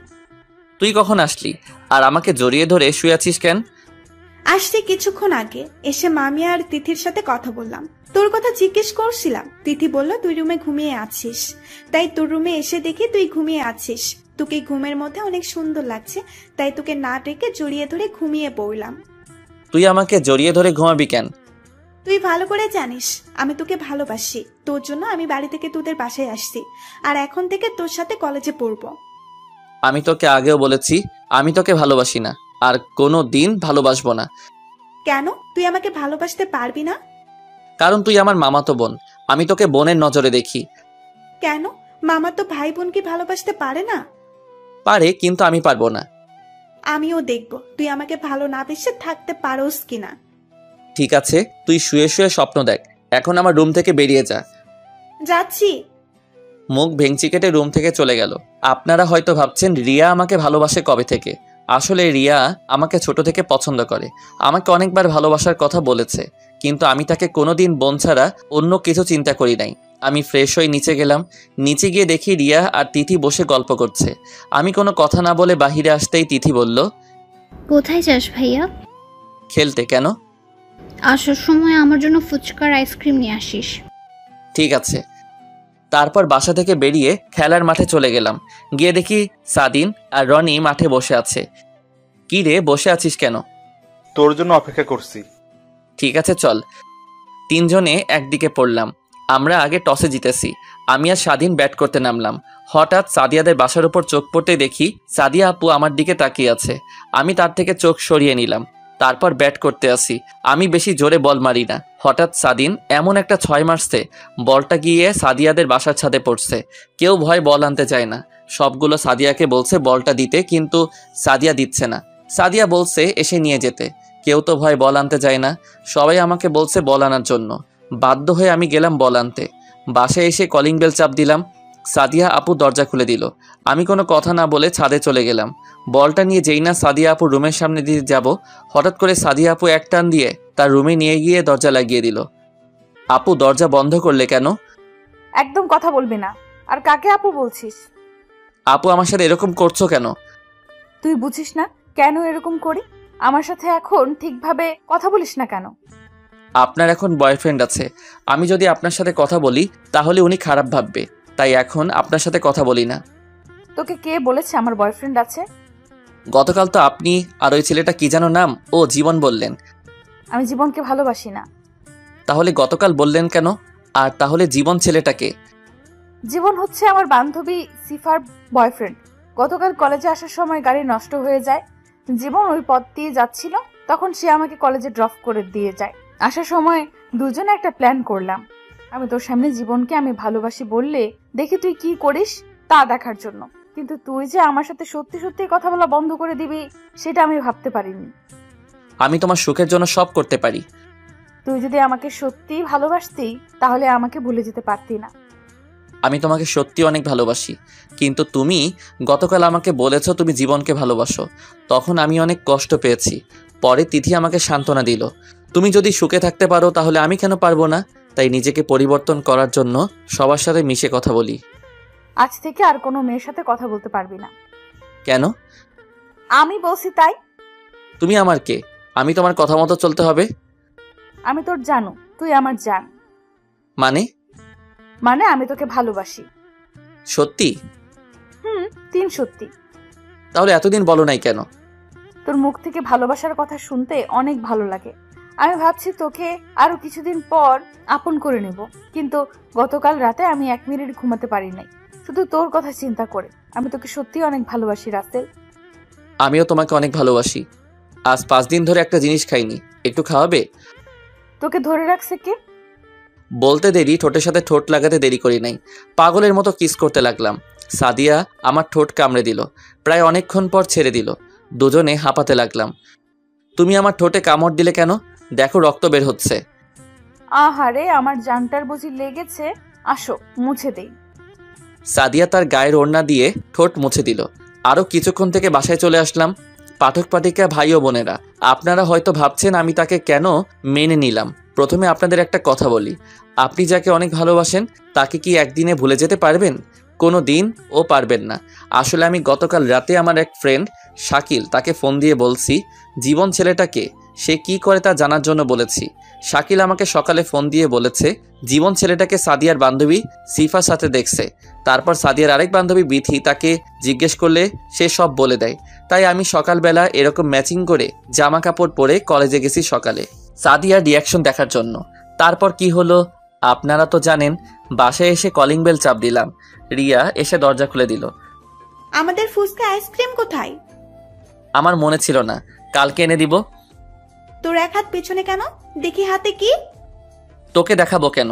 তুই কখন আসলি আর আমাকে জড়িয়ে ধরে শুয়ে আছিস কেন? আসতে কিছুক্ষণ আগে এসে মামি আর তিথির সাথে কথা বললাম। তোর কথা জিজ্ঞেস করছিলাম। তিথি বলল তুই রুমে ঘুমিয়ে আছিস, তাই তোর রুমে এসে দেখি তুই ঘুমিয়ে আছিস। তোকে ঘুমের মধ্যে অনেক সুন্দর লাগছে, তাই তোকে না ডেকে জড়িয়ে ধরে ঘুমিয়ে পড়লাম। তুই আমাকে জড়িয়ে ধরে ঘুমাবি কেন? তুই ভালো করে জানিস আমি তোকে ভালোবাসি। তোর জন্য আমি বাড়ি থেকে তোদের বাসায় আসছি, আর এখন থেকে তোর সাথে কলেজে পড়বো। আমি তোকে আগেও বলেছি আমি তোকে ভালোবাসি না, আর কোনো দিন ভালোবাসবো না। কেন তুই আমাকে ভালোবাসতে পারবি না? কারণ তুই আমার মামাতো বোন, আমি তোকে বোনের নজরে দেখি। কেন? মামা তো ভাই বোনকে ভালোবাসতে পারে না? পারে, কিন্তু আমি পারবো না। আমিও দেখবো তুই আমাকে ভালো না বেসে থাকতে পারোস কিনা। ঠিক আছে, তুই শুয়ে শুয়ে স্বপ্ন দেখ। এখন আমার রুম থেকে বেরিয়ে যা। যাচ্ছি। মুখ ভেঙচি কেটে রুম থেকে চলে গেল। আপনারা হয়তো ভাবছেন রিয়া আমাকে ভালোবাসে কবে থেকে। আসলে রিয়া আমাকে ছোট থেকে পছন্দ করে, আমাকে অনেকবার ভালোবাসার কথা বলেছে, কিন্তু আমি তাকে কোনোদিন বোন ছাড়া অন্য কিছু চিন্তা করি নাই। আমি ফ্রেশ হয়ে নিচে গেলাম। নিচে গিয়ে দেখি রিয়া আর তিথি বসে গল্প করছে। আমি কোনো কথা না বলে বাহিরে আসতেই তিথি বলল, কোথায় যাস ভাইয়া? খেলতে। কেন? আসার সময় আমার জন্য ফুচকার আইসক্রিম নিয়ে আসিস। ঠিক আছে। তারপর বাসা থেকে বেরিয়ে খেলার মাঠে চলে গেলাম। গিয়ে দেখি সাদিন আর রনি মাঠে বসে আছে। কি রে, বসে আছিস কেন? তোর জন্য অপেক্ষা করছি। ঠিক আছে চল। তিনজনে একদিকে পড়লাম। আমরা আগে টসে জিতেছি। আমি আর স্বাধীন ব্যাট করতে নামলাম। হঠাৎ সাদিয়াদের বাসার উপর চোখ পড়তে দেখি সাদিয়া আপু আমার দিকে তাকিয়ে আছে। আমি তার থেকে চোখ সরিয়ে নিলাম। তারপর ব্যাট করতে আসি। আমি বেশি জোরে বল মারি না। হঠাৎ সাদিন এমন একটা 6 মারছে, বলটা গিয়ে সাদিয়াদের বাসার ছাদে পড়ছে। কেউ ভয় বল আনতে চায় না। সবগুলো সাদিয়াকে বলছে বলটা দিতে, কিন্তু সাদিয়া দিচ্ছে না। সাদিয়া বলছে এসে নিয়ে যেতে। কেউ তো ভয় বল আনতে যায় না। সবাই আমাকে বলছে বল আনার জন্য। বাধ্য হয়ে আমি গেলাম বল আনতে। বাসায় এসে কলিং বেল চাপ দিলাম। সাদিয়া আপু দরজা খুলে দিল। আমি কোনো কথা না বলে ছাদে চলে গেলাম। বলটা নিয়ে যেই না সাদিয়া আপু রুমের সামনে দিয়ে যাব, হঠাৎ করে সাদিয়া আপু এক টান দিয়ে তার রুমে নিয়ে গিয়ে দরজা লাগিয়ে দিল। আপু দরজা বন্ধ করলে কেন? একদম কথা বলবি না। আর কাকে আপু বলছিস? আপু আমার সাথে এরকম করছো কেন? তুই বুঝিস না কেন এরকম করি? আমার সাথে এখন ঠিকভাবে কথা বলিস না কেন? আপনার এখন বয়ফ্রেন্ড আছে। আমি যদি আপনার সাথে কথা বলি তাহলে উনি খারাপ ভাববে, তাই এখন আপনার সাথে কথা বলি না। তোকে কে বলেছে আমার বয়ফ্রেন্ড আছে? গতকাল তো আপনি আর ওই ছেলেটা কি যেন নাম, ও জীবন বললেন। আমি জীবনকে ভালোবাসি না। তাহলে গতকাল বললেন কেন? আর তাহলে জীবন ছেলেটাকে? জীবন হচ্ছে আমার বান্ধবী সিফার বয়ফ্রেন্ড। গতকাল কলেজে আসার সময় গাড়ি নষ্ট হয়ে যায়। জীবন ওই পথ দিয়ে যাচ্ছিল, তখন সে আমাকে কলেজে ড্রপ করে দিয়ে যায়। আসার সময় দুজনে একটা প্ল্যান করলাম। আমি তোর সামনে জীবনকে আমি ভালোবাসি বললে দেখি তুই কি করিস তা দেখার জন্য। কিন্তু তুই যে আমার সাথে সত্যি সত্যি কথা বলা বন্ধ করে দিবি সেটা আমি ভাবতে পারিনি। আমি তোমার সুখের জন্য সব করতে পারি। তুই যদি আমাকে সত্যি ভালোবাসতি তাহলে আমাকে ভুলে যেতে পারতি না। আমি তোমাকে সত্যি অনেক ভালোবাসি, কিন্তু তুমি গতকাল আমাকে বলেছো তুমি জীবনকে ভালোবাসো। তখন আমি অনেক কষ্ট পেয়েছি। পরে তিথি আমাকে সান্ত্বনা দিল, তুমি যদি সুখে থাকতে পারো তাহলে আমি কেন পারবো না। তাই নিজেকে পরিবর্তন করার জন্য সবার সাথে মিশে কথা বলি। আজ থেকে আর কোনো মেয়ের সাথে কথা বলতে পারবি না। কেন? আমি বলছি তাই। তুমি আমার কে? আমি তোমার কথা মতো চলতে হবে? আমি তোর জানু, তুই আমার জান। মানে আমি তোকে ভালোবাসি। সত্যি? তিন সত্যি। তাহলে এতদিন বলো নাই কেন? তোর মুখ থেকে ভালোবাসার কথা শুনতে অনেক ভালো লাগে। আমি ভাবছি তোকে আরো কিছুদিন পর আপন করে নেব, কিন্তু গতকাল রাতে আমি 1 মিনিট ঘুমাতে পারি নাই, শুধু তোর কথা চিন্তা করে। আমি তোকে সত্যি অনেক ভালোবাসি রাসেল। আমিও তোমাকে অনেক ভালোবাসি। আজ 5 দিন ধরে একটা জিনিস খাইনি, একটু খাওয়াবে? তোকে ধরে রাখছে কে? বলতে দেরি, ঠোঁটের সাথে ঠোঁট লাগাতে দেরি করি নাই। পাগলের মতো কিস করতে লাগলাম। সাদিয়া আমার ঠোঁট কামড়ে দিল। প্রায় অনেকক্ষণ পর ছেড়ে দিল। দুজনে হাঁপাতে লাগলাম। তুমি আমার ঠোঁটে কামড় দিলে কেন? দেখো রক্ত বের হচ্ছে। আহারে, আমার জানটার বুঝি লেগেছে। আসো মুছে দেই। সাদিয়া তার গায়ের ওড়না দিয়ে ঠোঁট মুছে দিল। আরও কিছুক্ষণ থেকে বাসায় চলে আসলাম। পাঠক পাঠিকা ভাই ও বোনেরা, আপনারা হয়তো ভাবছেন আমি তাকে কেন মেনে নিলাম। প্রথমে আপনাদের একটা কথা বলি, আপনি যাকে অনেক ভালোবাসেন তাকে কি একদিনে ভুলে যেতে পারবেন? কোনো দিন ও পারবেন না। আসলে আমি গতকাল রাতে আমার এক ফ্রেন্ড শাকিল, তাকে ফোন দিয়ে বলছি জীবন ছেলেটাকে সে কি করে তা জানার জন্য বলেছি। শাকিল আমাকে সকালে ফোন দিয়ে বলেছে জীবন ছেলেটাকে সাদিয়ার বান্ধবী সিফার সাথে দেখছে। তারপর সাদিয়ার আরেক বান্ধবী বিথি তাকে জিজ্ঞেস করলে সে সব বলে দেয়। তাই আমি সকালবেলা এরকম ম্যাচিং করে জামা কাপড় পরে কলেজে গেছি সকালে সাদিয়ার রিয়াকশন দেখার জন্য। তারপর কি হলো আপনারা তো জানেন। বাসায় এসে কলিং বেল চাপ দিলাম। রিয়া এসে দরজা খুলে দিল। আমাদের ফুচকা আইসক্রিম কোথায়? আমার মনে ছিল না, কালকে এনে দিব। তোর এক হাত পেছনে কেন? দেখি হাতে কি? তোকে দেখাবো কেন?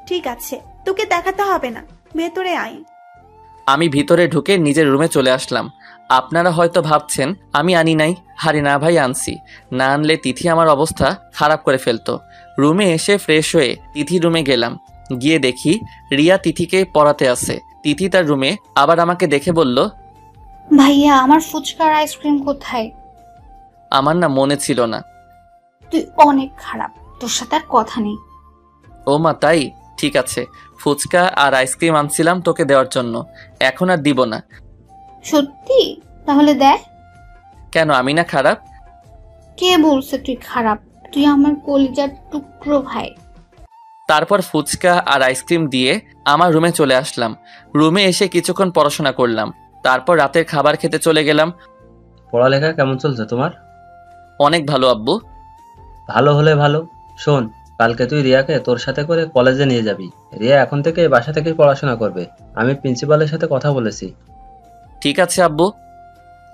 ঠিক আছে, তোকে দেখাতে হবে না, ভেতরে আয়। আমি ভিতরে ঢুকে নিজের রুমে চলে আসলাম। আপনারা হয়তো ভাবছেন আমি আনি নাই। হারে না ভাই, আনছি। না আনলে তিথি আমার অবস্থা খারাপ করে ফেলতো। রুমে এসে ফ্রেশ হয়ে তিথি রুমে গেলাম। গিয়ে দেখি রিয়া তিথিকে পড়াতে আছে। তিথি তার রুমে আবার আমাকে দেখে বলল, ভাইয়া আমার ফুচকার আইসক্রিম কোথায়? আমার না মনে ছিল না। তুই অনেক খারাপ, তোর সাথে আর কথা নেই। ও মা, তাই? ঠিক আছে, ফুচকা আর আইসক্রিম আনছিলাম তোকে দেওয়ার জন্য, এখন আর দিব না। সত্যি? তাহলে দেখ। কেন, আমি না খারাপ? কে বলছে তুই খারাপ? তুই আমার কলিজার টুকরো ভাই। তারপর ফুচকা আর আইসক্রিম দিয়ে আমার রুমে চলে আসলাম। রুমে এসে কিছুক্ষণ পড়াশোনা করলাম, তারপর রাতের খাবার খেতে চলে গেলাম। পড়ালেখা কেমন চলছে তোমার? অনেক ভালো আব্বু। ভালো হলে ভালো। শোন, কালকে তুই রিয়াকে তোর সাথে করে কলেজে নিয়ে যাবি। রিয়া এখন থেকে বাসা থেকেই পড়াশোনা করবে। আমি প্রিন্সিপালের সাথে কথা বলেছি। ঠিক আছে আব্বু।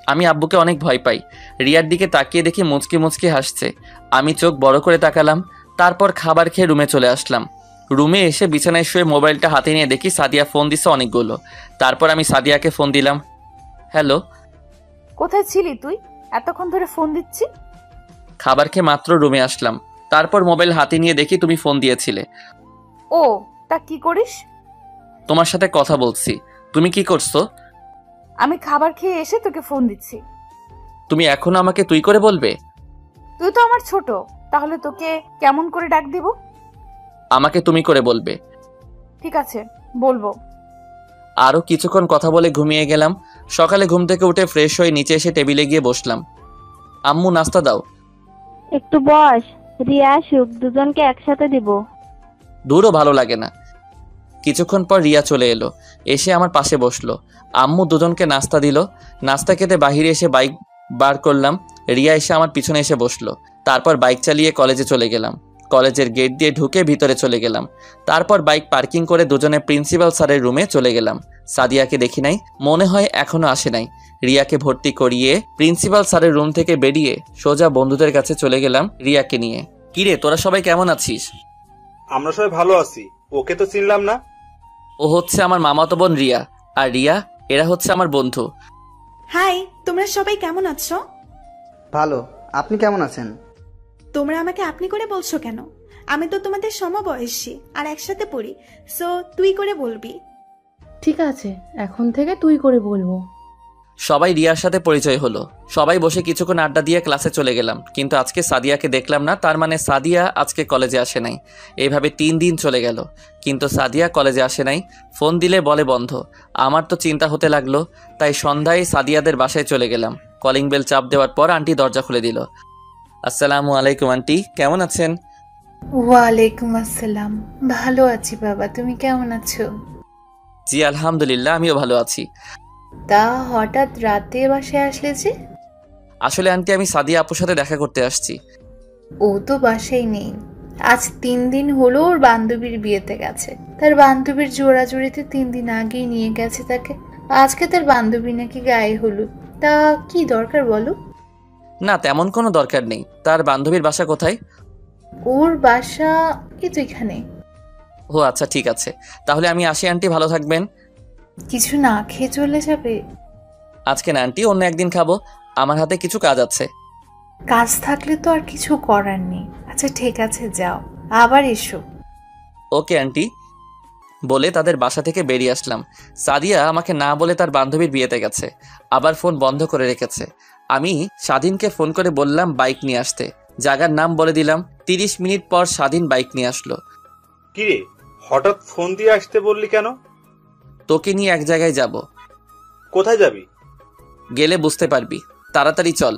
আমি আব্বুকে অনেক ভয় পাই। রিয়ার দিকে তাকিয়ে দেখি মুচকি মুচকি হাসছে। আমি চোখ বড় করে তাকালাম, তারপর খাবার খেয়ে রুমে চলে আসলাম। রুমে এসে বিছানায় শুয়ে মোবাইলটা হাতে নিয়ে দেখি সাদিয়া ফোন দিছে অনেকগুলো। তারপর আমি সাদিয়াকে ফোন দিলাম। হ্যালো। কোথায় ছিলি তুই? এতক্ষণ ধরে ফোন দিচ্ছি। খাবার খেয়ে মাত্র রুমে আসলাম, তারপর মোবাইল হাতে নিয়ে দেখি তুমি ফোন দিয়েছিলে। ও, তা কি করিস? তোমার সাথে কথা বলছি। তুমি কি করছো? আমি খাবার খেয়ে এসে তোকে ফোন দিচ্ছি। তুমি এখনো আমাকে তুই করে বলবে? তুই তো আমার ছোট, তাহলে তোকে কেমন করে ডাক দিব? আমাকে তুমি করে বলবে। ঠিক আছে, বলবো। আরও কিছুক্ষণ কথা বলে ঘুমিয়ে গেলাম। সকালে ঘুম থেকে উঠে ফ্রেশ হয়ে নিচে এসে টেবিলে গিয়ে বসলাম। আম্মু, নাস্তা দাও। একটু বস, রিয়া আসুক, দুজনকে একসাথে দিব। দূরও ভালো লাগে না। কিছুক্ষণ পর রিয়া চলে এলো, এসে আমার পাশে বসলো। আম্মু দুজনকে নাস্তা দিল। নাস্তা খেতে বাহিরে এসে বাইক বার করলাম। রিয়া এসে আমার পিছনে এসে বসলো। তারপর বাইক চালিয়ে কলেজে চলে গেলাম। কলেজের গেট দিয়ে ঢুকে ভিতরে চলে গেলাম। তারপর বাইক পার্কিং করে দুজনে প্রিন্সিপাল স্যারের রুমে চলে গেলাম। সাদিয়াকে দেখি নাই, মনে হয় এখনো আসে নাই। রিয়াকে ভর্তি করিয়ে প্রিন্সিপাল স্যারের রুম থেকে বেরিয়ে সোজা বন্ধুদের কাছে চলে গেলাম রিয়াকে নিয়ে। কিরে, তোরা সবাই কেমন আছিস? আমরা সবাই ভালো আছি। ওকে তো চিনলাম না। ও হচ্ছে আমার মামাতো বোন রিয়া, আর রিয়া এরা হচ্ছে আমার বন্ধু। হাই, তোমরা সবাই কেমন আছো? ভালো, আপনি কেমন আছেন? তোমরা আমাকে আপনি করে বলছো কেন? আমি তো তোমাদের সমবয়সী আর একসাথে পড়ি, সো তুই করে বলবি। ঠিক আছে, এখন থেকে তুই করে বলবো। সবাই রিয়ার সাথে পরিচয় হলো। সবাই বসে কিছুক্ষণ আড্ডা দিয়ে ক্লাসে চলে গেলাম, কিন্তু আজকে সাদিয়াকে দেখলাম না। তার মানে সাদিয়া আজকে কলেজে আসে নাই। এইভাবে 3 দিন চলে গেল, কিন্তু সাদিয়া কলেজে আসে নাই। ফোন দিলে বলে বন্ধ। আমার তো চিন্তা হতে লাগলো, তাই সন্ধ্যায় সাদিয়াদের বাসায় চলে গেলাম। কলিং বেল চাপ দেওয়ার পর আন্টি দরজা খুলে দিল। আসসালামু আলাইকুম আন্টি, কেমন আছেন? ওয়ালাইকুম আসসালাম। ভালো আছি বাবা, তুমি কেমন আছো? জি আলহামদুলিল্লাহ, আমিও ভালো আছি। তা হঠাৎ রাতে বাসায় আসলে যে? আসলে আন্টি, আমি সাদিয়া আপুর সাথে দেখা করতে আসছি। ও তো বাসায় নেই। আজ 3 দিন হলো ওর বান্ধবীর বিয়েতে গেছে। তার বান্ধবীর জোড়াজুড়িতে 3 দিন আগেই নিয়ে গেছে তাকে। আজকে তার বান্ধবী নাকি গায়ে হলুদ। তা কি দরকার বলো? না, তেমন কোনো দরকার নেই। তার বান্ধবীর বাসা কোথায়? ওর বাসা এই তো এখানে। ও আচ্ছা, ঠিক আছে, তাহলে আমি আসি আন্টি, ভালো থাকবেন। কিছু না খেয়ে চলে যাবে? আজকে না আন্টি, অন্য একদিন খাবো। আমার হাতে কিছু কাজ আছে। কাজ থাকলে তো আর কিছু করার নেই। আচ্ছা ঠিক আছে, যাও, আবার এসো। ওকে আন্টি বলে তাদের বাসা থেকে বেরিয়ে আসলাম। সাদিয়া আমাকে না বলে তার বান্ধবীর বিয়েতে গেছে, আবার ফোন বন্ধ করে রেখেছে। আমি স্বাধীনকে ফোন করে বললাম বাইক নিয়ে আসতে। জায়গার নাম বলে দিলাম। 30 মিনিট পর স্বাধীন বাইক নিয়ে আসলো। কিরে, হঠাৎ ফোন দিয়ে আসতে বললি কেন? তোকে নিয়ে এক জায়গায় যাব। কোথায় যাবি? গেলে বুঝতে পারবি, তাড়াতাড়ি চল।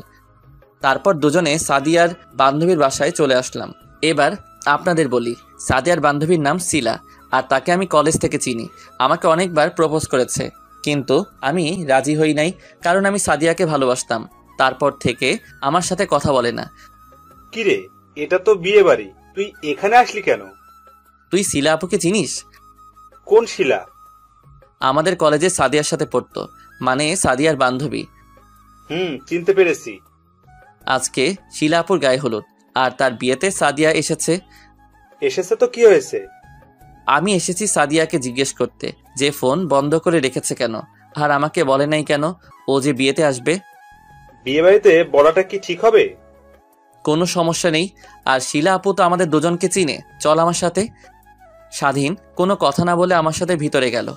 তারপর দুজনে সাদিয়ার বান্ধবীর বাসায় চলে আসলাম। এবার আপনাদের বলি, সাদিয়ার বান্ধবীর নাম শিলা, আর তাকে আমি কলেজ থেকে চিনি। আমাকে অনেকবার প্রপোজ করেছে, কিন্তু আমি রাজি হই নাই, কারণ আমি সাদিয়াকে ভালোবাসতাম। তারপর থেকে আমার সাথে কথা বলে না। কিরে, এটা তো বিয়ে বাড়ি, তুই এখানে আসলি কেন? তুই শিলা আপুকে চিনিস? কোন শিলা? আমাদের কলেজে সাদিয়ার সাথে পড়তো, মানে সাদিয়ার বান্ধবী। চিনতে পেরেছি। আজকে শিলা আপুর গায়ে হলুদ, আর তার বিয়েতে সাদিয়া এসেছে। এসেছে তো কি হয়েছে? আমি এসেছি সাদিয়াকে জিজ্ঞেস করতে যে ফোন বন্ধ করে রেখেছে কেন, আর আমাকে বলে নাই কেন ও যে বিয়েতে আসবে। বিয়ে বাড়িতে বলাটা কি ঠিক হবে? কোনো সমস্যা নেই, আর শিলা আপু তো আমাদের দুজনকে চিনে, চল আমার সাথে। স্বাধীন কোনো কথা না বলে আমার সাথে ভিতরে গেল।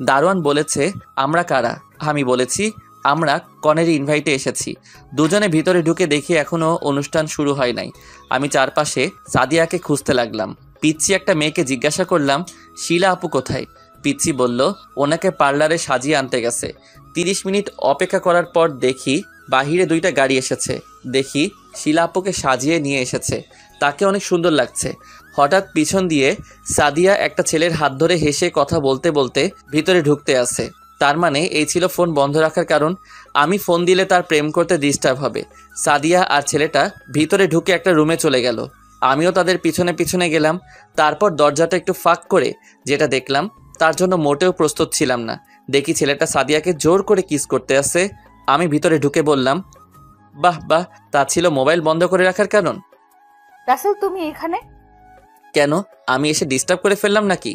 দারোয়ান বলেছে আমরা কারা, আমি বলেছি আমরা কনের ইনভাইটে এসেছি। দুজনে ভিতরে ঢুকে দেখি এখনো অনুষ্ঠান শুরু হয় নাই। আমি চারপাশে সাদিয়াকে খুঁজতে লাগলাম। পিচ্ছি একটা মেয়েকে জিজ্ঞাসা করলাম, শিলা আপু কোথায়? পিচ্ছি বলল ওনাকে পার্লারে সাজিয়ে আনতে গেছে। 30 মিনিট অপেক্ষা করার পর দেখি বাহিরে 2টা গাড়ি এসেছে। দেখি শিলা আপুকে সাজিয়ে নিয়ে এসেছে, তাকে অনেক সুন্দর লাগছে। হঠাৎ পিছন দিয়ে সাদিয়া একটা ছেলের হাত ধরে হেসে কথা বলতে বলতে ভিতরে ঢুকতে আসে। তার মানে এই ছিল ফোন বন্ধ রাখার কারণ। আমি ফোন দিলে তার প্রেম করতে ডিস্টার্ব হবে। সাদিয়া আর ছেলেটা ভিতরে ঢুকে একটা রুমে চলে গেল। আমিও তাদের পিছনে পিছনে গেলাম। তারপর দরজাটা একটু ফাঁক করে যেটা দেখলাম তার জন্য মোটেও প্রস্তুত ছিলাম না। দেখি ছেলেটা সাদিয়াকে জোর করে কিস করতে আসে। আমি ভিতরে ঢুকে বললাম, বাহ বাহ, তা ছিল মোবাইল বন্ধ করে রাখার কারণ? রাসেল তুমি এখানে? কেন, আমি এসে ডিস্টার্ব করে ফেললাম নাকি?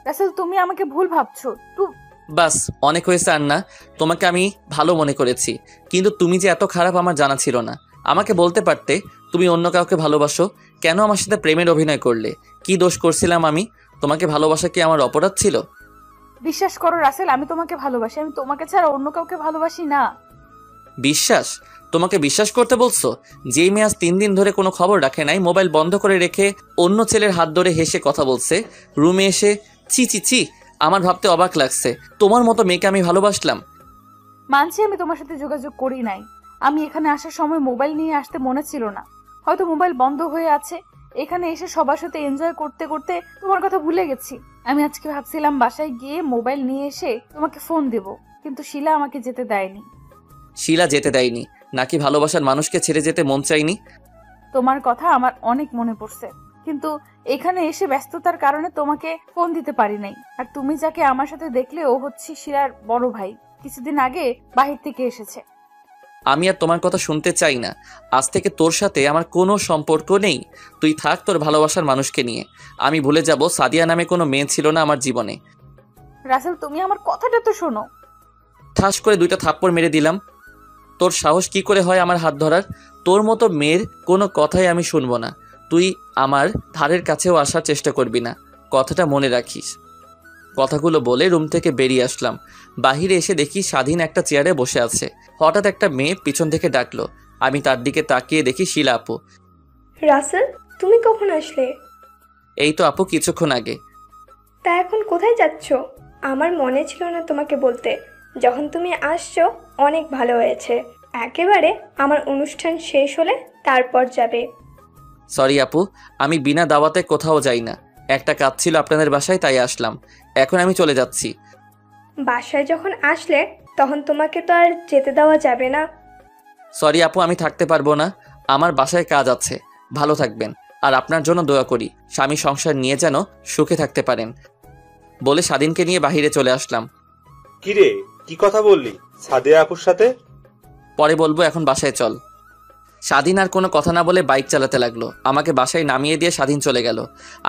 রাসেল তুমি আমাকে ভুল ভাবছো। বাস, অনেক হয়েছে আর না। তোমাকে আমি ভালো মনে করেছি, কিন্তু তুমি যে এত খারাপ আমার জানা ছিল না। আমাকে বলতে পারতে তুমি অন্য কাউকে ভালোবাসো। কেন আমার সাথে প্রেমের অভিনয় করলে? কি দোষ করছিলাম আমি? তোমাকে ভালোবাসা কি আমার অপরাধ ছিল? বিশ্বাস করো রাসেল, আমি তোমাকে ভালোবাসি। আমি তোমাকে ছাড়া অন্য কাউকে ভালোবাসি না। বিশ্বাস? তোমাকে বিশ্বাস করতে বলছো? যেই মেয়ে আজ 3 দিন ধরে কোনো খবর রাখে নাই, মোবাইল বন্ধ করে রেখে অন্য ছেলের হাত ধরে হেসে কথা বলছে, রুমে এসে ছি ছি ছি, আমার ভাবতে অবাক লাগছে। তোমার মতো মেয়েকে আমি ভালোবাসলাম? মানছি আমি তোমার সাথে যোগাযোগ করি নাই। আমি এখানে আসার সময় মোবাইল নিয়ে আসতে মনে ছিল না। হয়তো মোবাইল বন্ধ হয়ে আছে। এখানে এসে সবার সাথে এনজয় করতে করতে তোমার কথা ভুলে গেছি। আমি আজকে ভাবছিলাম বাসায় গিয়ে মোবাইল নিয়ে এসে তোমাকে ফোন দেব, কিন্তু শিলা আমাকে যেতে দেয়নি। শিলা যেতে দেয়নি নাকি ভালোবাসার মানুষকে ছেড়ে যেতে মন চাইনি? তোমার কথা আমার অনেক মনে পড়ছে, কিন্তু এখানে এসে ব্যস্ততার কারণে তোমাকে ফোন দিতে পারি নাই। আর তুমি যাকে আমার সাথে দেখলে ও হচ্ছে শিলার বড় ভাই, কিছুদিন আগে বাহির থেকে এসেছে। আমি আর তোমার কথা শুনতে চাই না। আজ থেকে তোর সাথে আমার কোনো সম্পর্ক নেই। তুই থাক তোর ভালোবাসার মানুষকে নিয়ে। আমি ভুলে যাব সাদিয়া নামে কোনো মেয়ে ছিল না আমার জীবনে। রাসেল তুমি আমার কথাটা তো শোনো। ঠাস করে 2টা থাপ্পড় মেরে দিলাম। তোর সাহস কি করে হয় আমার হাত ধরার? তোর মতো মেয়ের কোনো কথাই আমি শুনবো না। তুই আমার ধারের কাছেও আসার চেষ্টা করবি না, কথাটা মনে রাখিস। কথাগুলো বলে রুম থেকে বেরিয়ে আসলাম। বাহিরে এসে দেখি স্বাধীন একটা চেয়ারে বসে আছে। হঠাৎ একটা মেয়ে পিছন থেকে ডাকলো। আমি তার দিকে তাকিয়ে দেখি শিলা আপু। রাসেল, তুমি কখন আসলে? এই তো আপু, কিছুক্ষণ আগে। তা এখন কোথায় যাচ্ছ? আমার মনে ছিল না তোমাকে বলতে। যখন তুমি আসছো অনেক ভালো হয়েছে। একেবারে আমার অনুষ্ঠান শেষ হলে তারপর যাবে। সরি আপু, আমি বিনা দাওয়াতে কোথাও যাই না। একটা কাজ ছিল আপনাদের বাসায়, তাই আসলাম। এখন আমি চলে যাচ্ছি। বাসায় যখন আসলে তখন তোমাকে তো আর যেতে দেওয়া যাবে না। সরি আপু, আমি থাকতে পারবো না। আমার বাসায় কাজ আছে। ভালো থাকবেন, আর আপনার জন্য দোয়া করি স্বামী সংসার নিয়ে যেন সুখে থাকতে পারেন, বলে স্বাধীনকে নিয়ে বাহিরে চলে আসলাম। কিরে, কি কথা বললি সাদিয়া আপুর সাথে? পরে বলবো, এখন বাসায় চল। স্বাধীন আর কোনো কথা না বলে বাইক চালাতে লাগলো। আমাকে বাসায় নামিয়ে দিয়ে স্বাধীন চলে গেল।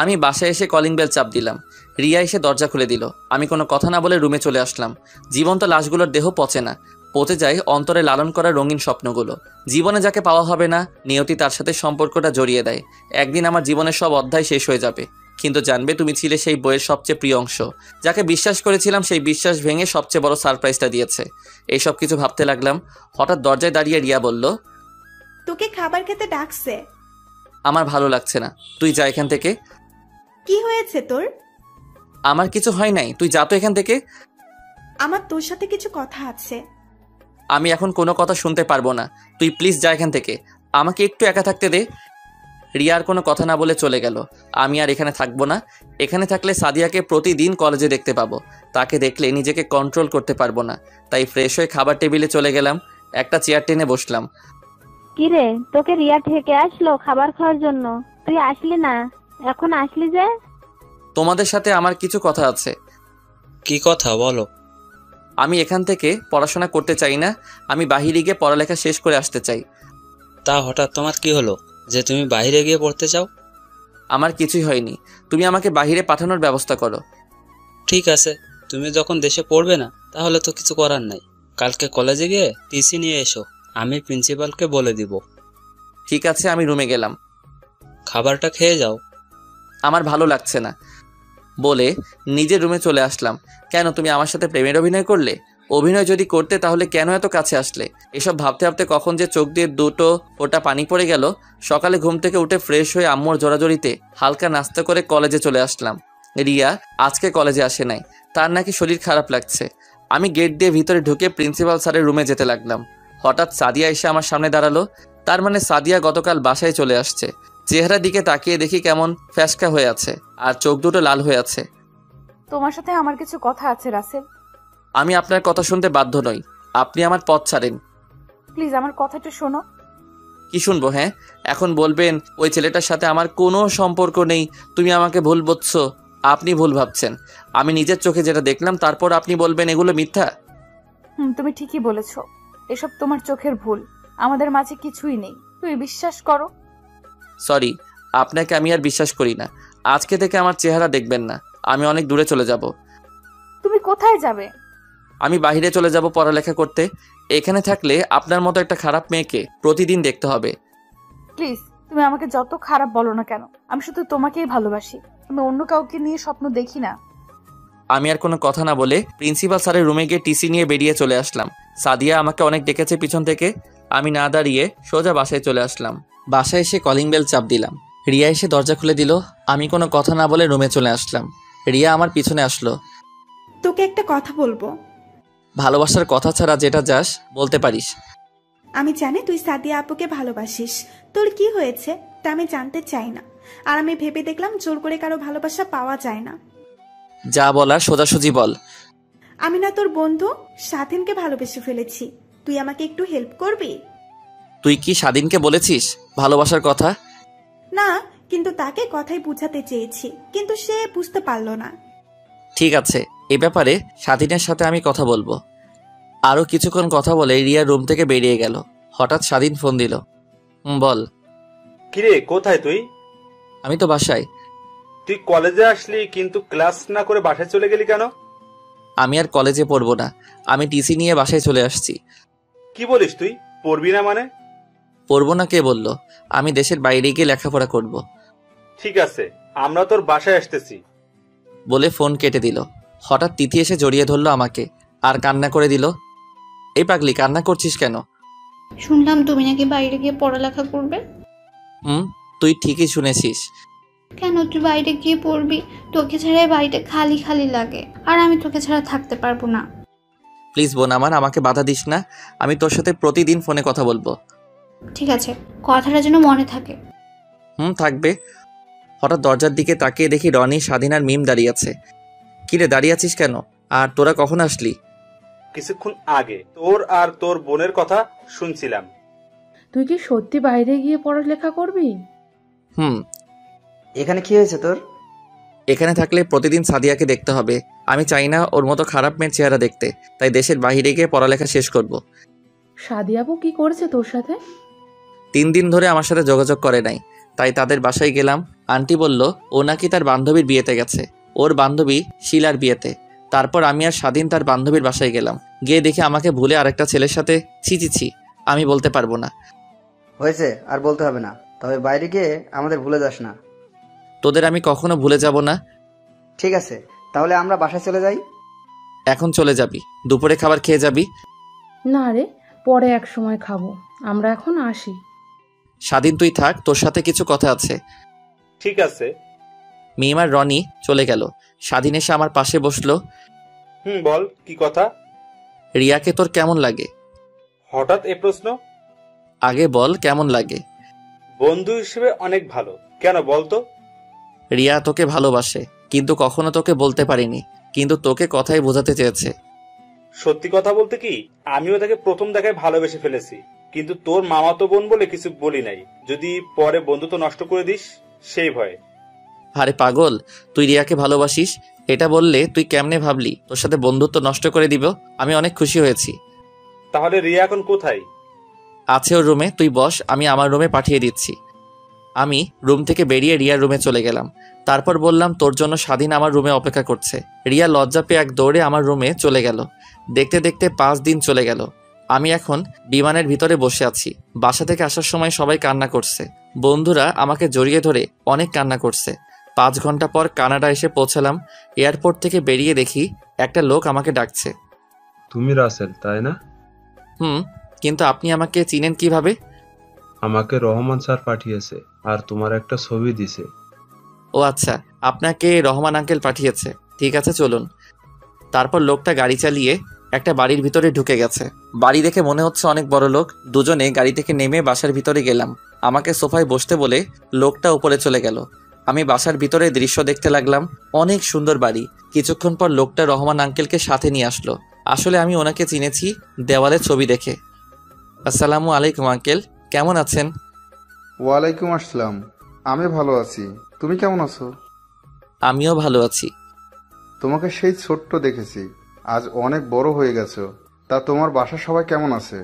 আমি বাসায় এসে কলিং বেল চাপ দিলাম। রিয়া এসে দরজা খুলে দিল। আমি কোনো কথা না বলে রুমে চলে আসলাম। জীবন্ত লাশগুলোর দেহ পচে না, পচে যায় অন্তরে লালন করা রঙিন স্বপ্নগুলো। জীবনে যাকে পাওয়া হবে না, নিয়তি তার সাথে সম্পর্কটা জড়িয়ে দেয়। একদিন আমার জীবনের সব অধ্যায় শেষ হয়ে যাবে, কিন্তু জানবে তুমি ছিলে সেই বইয়ের সবচেয়ে প্রিয় অংশ। যাকে বিশ্বাস করেছিলাম সেই বিশ্বাস ভেঙে সবচেয়ে বড় সারপ্রাইজটা দিয়েছে। এইসব কিছু ভাবতে লাগলাম। হঠাৎ দরজায় দাঁড়িয়ে রিয়া বলল, তোকে খাবার খেতে ডাকছে। আমার ভালো লাগছে না, তুই যা এখান থেকে। কি হয়েছে তোর? আমার কিছু হয় নাই, তুই যা তো এখান থেকে। আমার তোর সাথে কিছু কথা আছে। আমি এখন কোনো কথা শুনতে পারবো না, তুই প্লিজ যা এখান থেকে। আমাকে একটু একা থাকতে দে। রিয়ার কোনো কথা না বলে চলে গেল। আমি আর এখানে থাকবো না। এখানে থাকলে সাদিয়াকে প্রতিদিন কলেজে দেখতে পাবো। তাকে দেখলে নিজেকে কন্ট্রোল করতে পারবো না। তাই ফ্রেশ হয়ে খাবার টেবিলে চলে গেলাম। একটা চেয়ার টেনে বসলাম। কিরে, তোকে রিয়া থেকে আসলো খাবার খাওয়ার জন্য? তুই আসলি না, এখন আসলি যে? তোমাদের সাথে আমার কিছু কথা আছে। কি কথা বলো? আমি এখান থেকে পড়াশোনা করতে চাই না। আমি বাহিরে গিয়ে পড়ালেখা শেষ করে আসতে চাই। তা হঠাৎ তোমার কি হলো যে তুমি বাইরে গিয়ে পড়তে চাও? আমার কিছুই হয়নি, তুমি আমাকে বাহিরে পাঠানোর ব্যবস্থা করো। ঠিক আছে, তুমি যখন দেশে পড়বে না তাহলে তো কিছু করার নাই। কালকে কলেজে গিয়ে টিসি নিয়ে এসো, আমি প্রিন্সিপালকে বলে দিব। ঠিক আছে, আমি রুমে গেলাম। খাবারটা খেয়ে যাও। আমার ভালো লাগছে না, বলে নিজের রুমে চলে আসলাম। কেন, তুমি আমার সাথে প্রেমের অভিনয় করলে? অভিনয় যদি করতে তাহলে কেন এত কাছে আসলে? এসব ভাবতে ভাবতে কখন যে চোখ দিয়ে দুটো ফোঁটা পানি পড়ে গেল। সকালে ঘুম থেকে উঠে ফ্রেশ হয়ে আম্মুর জোরাজোরিতে হালকা নাস্তা করে কলেজে চলে আসলাম। রিয়া আজকে কলেজে আসে নাই, তার নাকি শরীর খারাপ লাগছে। আমি গেট দিয়ে ভিতরে ঢুকে প্রিন্সিপাল স্যারের রুমে যেতে লাগলাম। হঠাৎ সাদিয়া এসে আমার সামনে দাঁড়ালো। তার মানে সাদিয়া গতকাল বাসায় চলে আসছে। চেহারার দিকে তাকিয়ে দেখি কেমন ফ্যাসকা হয়ে আছে আর চোখ দুটো লাল হয়ে আছে। তোমার সাথে আমার কিছু কথা আছে রাসেল। আমি আপনার কথা শুনতে বাধ্য নই, আপনি আমার পথ ছাড়েন। প্লিজ আমার কথাটা শোনো। কি শুনবো? হ্যাঁ, এখন বলবেন ওই ছেলেটার সাথে আমার কোনো সম্পর্ক নেই, তুমি আমাকে ভুল বুঝছো। আপনি ভুল ভাবছেন। আমি নিজের চোখে যেটা দেখলাম তারপর আপনি বলবেন এগুলো মিথ্যা। তুমি ঠিকই বলেছ, এসব তোমার চোখের ভুল। আমাদের মাঝে কিছুই নেই, তুমি বিশ্বাস করো। সরি, আপনাকে আমি আর বিশ্বাস করি না। আজকে থেকে আমার চেহারা দেখবেন না। আমি অনেক দূরে চলে যাব। তুমি কোথায় যাবে? আমি বাইরে চলে যাব পড়ালেখা করতে। এখানে থাকলে আপনার মতো একটা খারাপ মেয়েকে প্রতিদিন দেখতে হবে। প্লিজ, তুমি আমাকে যত খারাপ বলো না কেন, আমি শুধু তোমাকেই ভালোবাসি। আমি অন্য কাউকে নিয়ে স্বপ্ন দেখি না। আমি আর কোনো কথা না বলে প্রিন্সিপাল স্যারের রুমে গিয়ে টিসি নিয়ে বেরিয়ে চলে আসলাম। সাদিয়া আমাকে অনেক ডেকেছে পিছন থেকে। আমি না দাঁড়িয়ে সোজা বাসায় চলে আসলাম। বাসায় এসে কলিং বেল চাপ দিলাম। রিয়া এসে দরজা খুলে দিল। আমি কোনো কথা না বলে রুমে চলে আসলাম। রিয়া আমার পিছনে আসলো। তোকে একটা কথা বলবো। ভালোবাসার কথা ছাড়া যেটা চাস বলতে পারিস। আমি জানি তুই সাদিয়া আপুকে ভালোবাসিস। তোর কি হয়েছে তা আমি জানতে চাই না। আর আমি ভেবে দেখলাম জোর করে কারো ভালোবাসা পাওয়া যায় না। যা বলার সোজাসুজি বল। আমি না তোর বন্ধু স্বাধীনকে ভালোবেসে ফেলেছি। তুই আমাকে একটু হেল্প করবি? তুই কি স্বাধীনকে বলেছিস ভালোবাসার কথা? না, কিন্তু তাকে কথাই বুঝাতে চেয়েছি, কিন্তু সে বুঝতে পারলো না। ঠিক আছে, এ ব্যাপারে স্বাধীনের সাথে আমি কথা বলবো। আরও কিছুক্ষণ কথা বলে রিয়া রুম থেকে বেরিয়ে গেল। হঠাৎ স্বাধীন ফোন দিল। বল। কিরে, কোথায় তুই? আমি তো বাসায়। তুই কলেজে আসলি কিন্তু ক্লাস না করে বাসায় চলে গেলি কেন? আমি আর কলেজে পড়বো না, আমি টিসি নিয়ে বাসায় চলে আসছি। কি বলিস তুই? পড়বি না মানে? পড়বো না কে বললো? আমি দেশের বাইরে গিয়ে লেখাপড়া করব। ঠিক আছে, আমরা তোর বাসায় আসতেছি বলে ফোন কেটে দিল। হঠাৎ তিথি এসে জড়িয়ে ধরলো আমাকে আর কান্না করে দিল। এই পাগলি, কান্না করছিস কেন? শুনলাম তুমি নাকি বাইরে গিয়ে পড়ালেখা করবে। তুই ঠিকই শুনেছিস। কেন তুই বাইরে গিয়ে পড়বি? তোকে ছাড়া বাড়িটা খালি খালি লাগে, আর আমি তোকে ছাড়া থাকতে পারবো না। প্লিজ বোন আমার, আমাকে বাধা দিস না। আমি তোর সাথে প্রতিদিন ফোনে কথা বলবো। ঠিক আছে, কথাটা যেন মনে থাকে। থাকবে। হঠাৎ দরজার দিকে তাকিয়ে দেখি রনি, স্বাধীন আর মিম দাঁড়িয়ে আছে। কিরে, দাঁড়িয়ে আছিস কেন? আর তোরা কখন আসলি? কিছুক্ষণ আগে তোর আর তোর বোনের কথা শুনছিলাম। তুই কি সত্যি বাইরে গিয়ে পড়ালেখা করবি? এখানে কি হয়েছে তোর? এখানে থাকলে প্রতিদিন সাদিয়াকে দেখতে হবে। আমি চাই না ওর মতো খারাপ মেয়ের চেহারা দেখতে, তাই দেশের বাইরে গিয়ে পড়ালেখা শেষ করব। সাদিয়াবু কি করেছে তোর সাথে? 3 দিন ধরে আমার সাথে যোগাযোগ করে নাই, তাই তাদের বাসায় গেলাম। আন্টি বলল ও নাকি তার বান্ধবীর বিয়েতে গেছে, ওর বান্ধবী শিলার বিয়েতে। তারপর আমি আর স্বাধীন তার বান্ধবীর বাসায় গেলাম। গিয়ে দেখি আমাকে ভুলে আরেকটা ছেলের সাথে। ছি, আমি বলতে পারবো না। হয়েছে, আর বলতে হবে না। তবে বাইরে গিয়ে আমাদের ভুলে যাস না। তোদের আমি কখনো ভুলে যাব না। ঠিক আছে, তাহলে আমরা বাসায় চলে যাই। এখন চলে যাবি? দুপুরে খাবার খেয়ে যাবি? না রে, পরে এক সময় খাবো। আমরা এখন আসি। স্বাধীন তুই থাক, তোর সাথে কিছু কথা আছে। ঠিক আছে। মিম আর রনি চলে গেল। স্বাধীন এসে আমার পাশে বসলো। বল, কি কথা? রিয়াকে তোর কেমন লাগে? হঠাৎ এ প্রশ্ন? আগে বল কেমন লাগে। বন্ধু হিসেবে অনেক ভালো। কেন বলতো? রিয়া তোকে ভালোবাসে, কিন্তু কখনো তোকে বলতে পারিনি, কিন্তু তোকে কথাই বোঝাতে চেয়েছে। সত্যি কথা বলতে কি, আমিও তাকে প্রথম দেখায় ভালোবেসে ফেলেছি, কিন্তু তোর মামাতো বোন বলে কিছু বলি নাই, যদি পরে বন্ধুত্ব নষ্ট করে দিস সেই ভয়ে। আরে পাগল, তুই রিয়াকে ভালোবাসিস এটা বললে তুই কেমনে ভাবলি তোর সাথে বন্ধুত্ব নষ্ট করে দিব? আমি অনেক খুশি হয়েছি। তাহলে রিয়া এখন কোথায়? আছে ওর রুমে, তুই বস, আমি আমার রুমে পাঠিয়ে দিচ্ছি। আমি রুম থেকে বেরিয়ে রিয়ার রুমে চলে গেলাম। তারপর বললাম তোর জন্য স্বাধীন আমার রুমে অপেক্ষা করছে। রিয়া লজ্জা পেয়ে এক দৌড়ে আমার রুমে চলে গেল। দেখতে দেখতে 5 দিন চলে গেল। আমি এখন বিমানের ভিতরে বসে আছি। বাসা থেকে আসার সময় সবাই কান্না করছে, বন্ধুরা আমাকে জড়িয়ে ধরে অনেক কান্না করছে। 5 ঘন্টা পর কানাডা এসে পৌঁছালাম। এয়ারপোর্ট থেকে বেরিয়ে দেখি একটা লোক আমাকে ডাকছে। তুমি রাসেল তাই না? কিন্তু আপনি আমাকে চিনেন কিভাবে? আমাকে রহমান স্যার পাঠিয়েছে আর তোমার একটা ছবি দিছে। ও আচ্ছা, আপনাকে রহমান আঙ্কেল পাঠিয়েছে। ঠিক আছে চলুন। তারপর লোকটা গাড়ি চালিয়ে একটা বাড়ির ভিতরে ঢুকে গেছে। বাড়ি দেখে মনে হচ্ছে অনেক বড় লোক। দুজনে গাড়ি থেকে নেমে বাসার ভিতরে গেলাম। আমাকে সোফায় বসতে বলে লোকটা উপরে চলে গেল। আমি বাসার ভিতরে দৃশ্য দেখতে লাগলাম। অনেক সুন্দর বাড়ি। কিছুক্ষণ পর লোকটা রহমান আঙ্কেলকে সাথে নিয়ে আসলো। আসলে আমি ওনাকে চিনেছি দেওয়ালে ছবি দেখে। আসসালামু আলাইকুম আঙ্কেল, কেমন আছেন? ওয়ালাইকুম আসসালাম। আমি ভালো আছি, তুমি কেমন আছো? আমিও ভালো আছি। তোমাকে সেই ছোট্ট দেখেছি, আজ অনেক বড় হয়ে গেছো। তা তোমার বাসার সবাই কেমন আছে?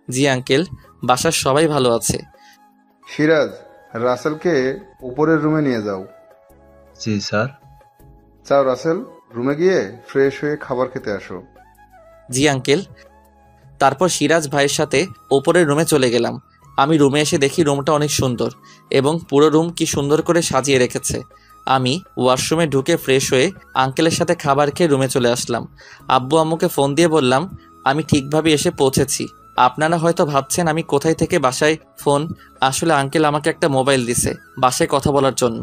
জি আঙ্কেল, বাসার সবাই ভালো আছে। সিরাজ, রাসেলকে উপরের রুমে নিয়ে যাও। জি স্যার। যাও রাসেল, রুমে গিয়ে ফ্রেশ হয়ে খাবার খেতে আসো। জি আঙ্কেল। তারপর সিরাজ ভাইয়ের সাথে ওপরের রুমে চলে গেলাম। আমি রুমে এসে দেখি রুমটা অনেক সুন্দর এবং পুরো রুম কি সুন্দর করে সাজিয়ে রেখেছে। আমি ওয়াশরুমে ঢুকে ফ্রেশ হয়ে আঙ্কেলের সাথে খাবার খেয়ে রুমে চলে আসলাম। আব্বু আম্মুকে ফোন দিয়ে বললাম আমি ঠিকভাবে এসে পৌঁছেছি। আপনারা হয়তো ভাবছেন আমি কোথায় থেকে বাসায় ফোন। আসলে আঙ্কেল আমাকে একটা মোবাইল দিছে বাসায় কথা বলার জন্য।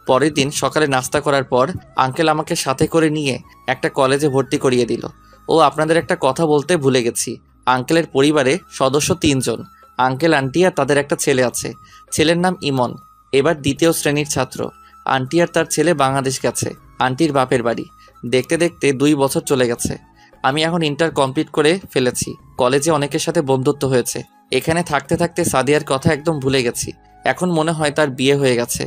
পরের দিন সকালে নাস্তা করার পর আঙ্কেল আমাকে সাথে করে নিয়ে একটা কলেজে ভর্তি করিয়ে দিল। ও আপনাদের একটা কথা বলতে ভুলে গেছি, আঙ্কেলের পরিবারে সদস্য 3 জন। আঙ্কেল, আন্টি আর তাদের একটা ছেলে আছে। ছেলের নাম ইমন, এবার 2য় শ্রেণীর ছাত্র। আন্টি আর তার ছেলে বাংলাদেশ গেছে আন্টির বাপের বাড়ি। দেখতে দেখতে 2 বছর চলে গেছে। আমি এখন ইন্টার কমপ্লিট করে ফেলেছি। কলেজে অনেকের সাথে বন্ধুত্ব হয়েছে। এখানে থাকতে থাকতে সাদিয়ার কথা একদম ভুলে গেছি। এখন মনে হয় তার বিয়ে হয়ে গেছে।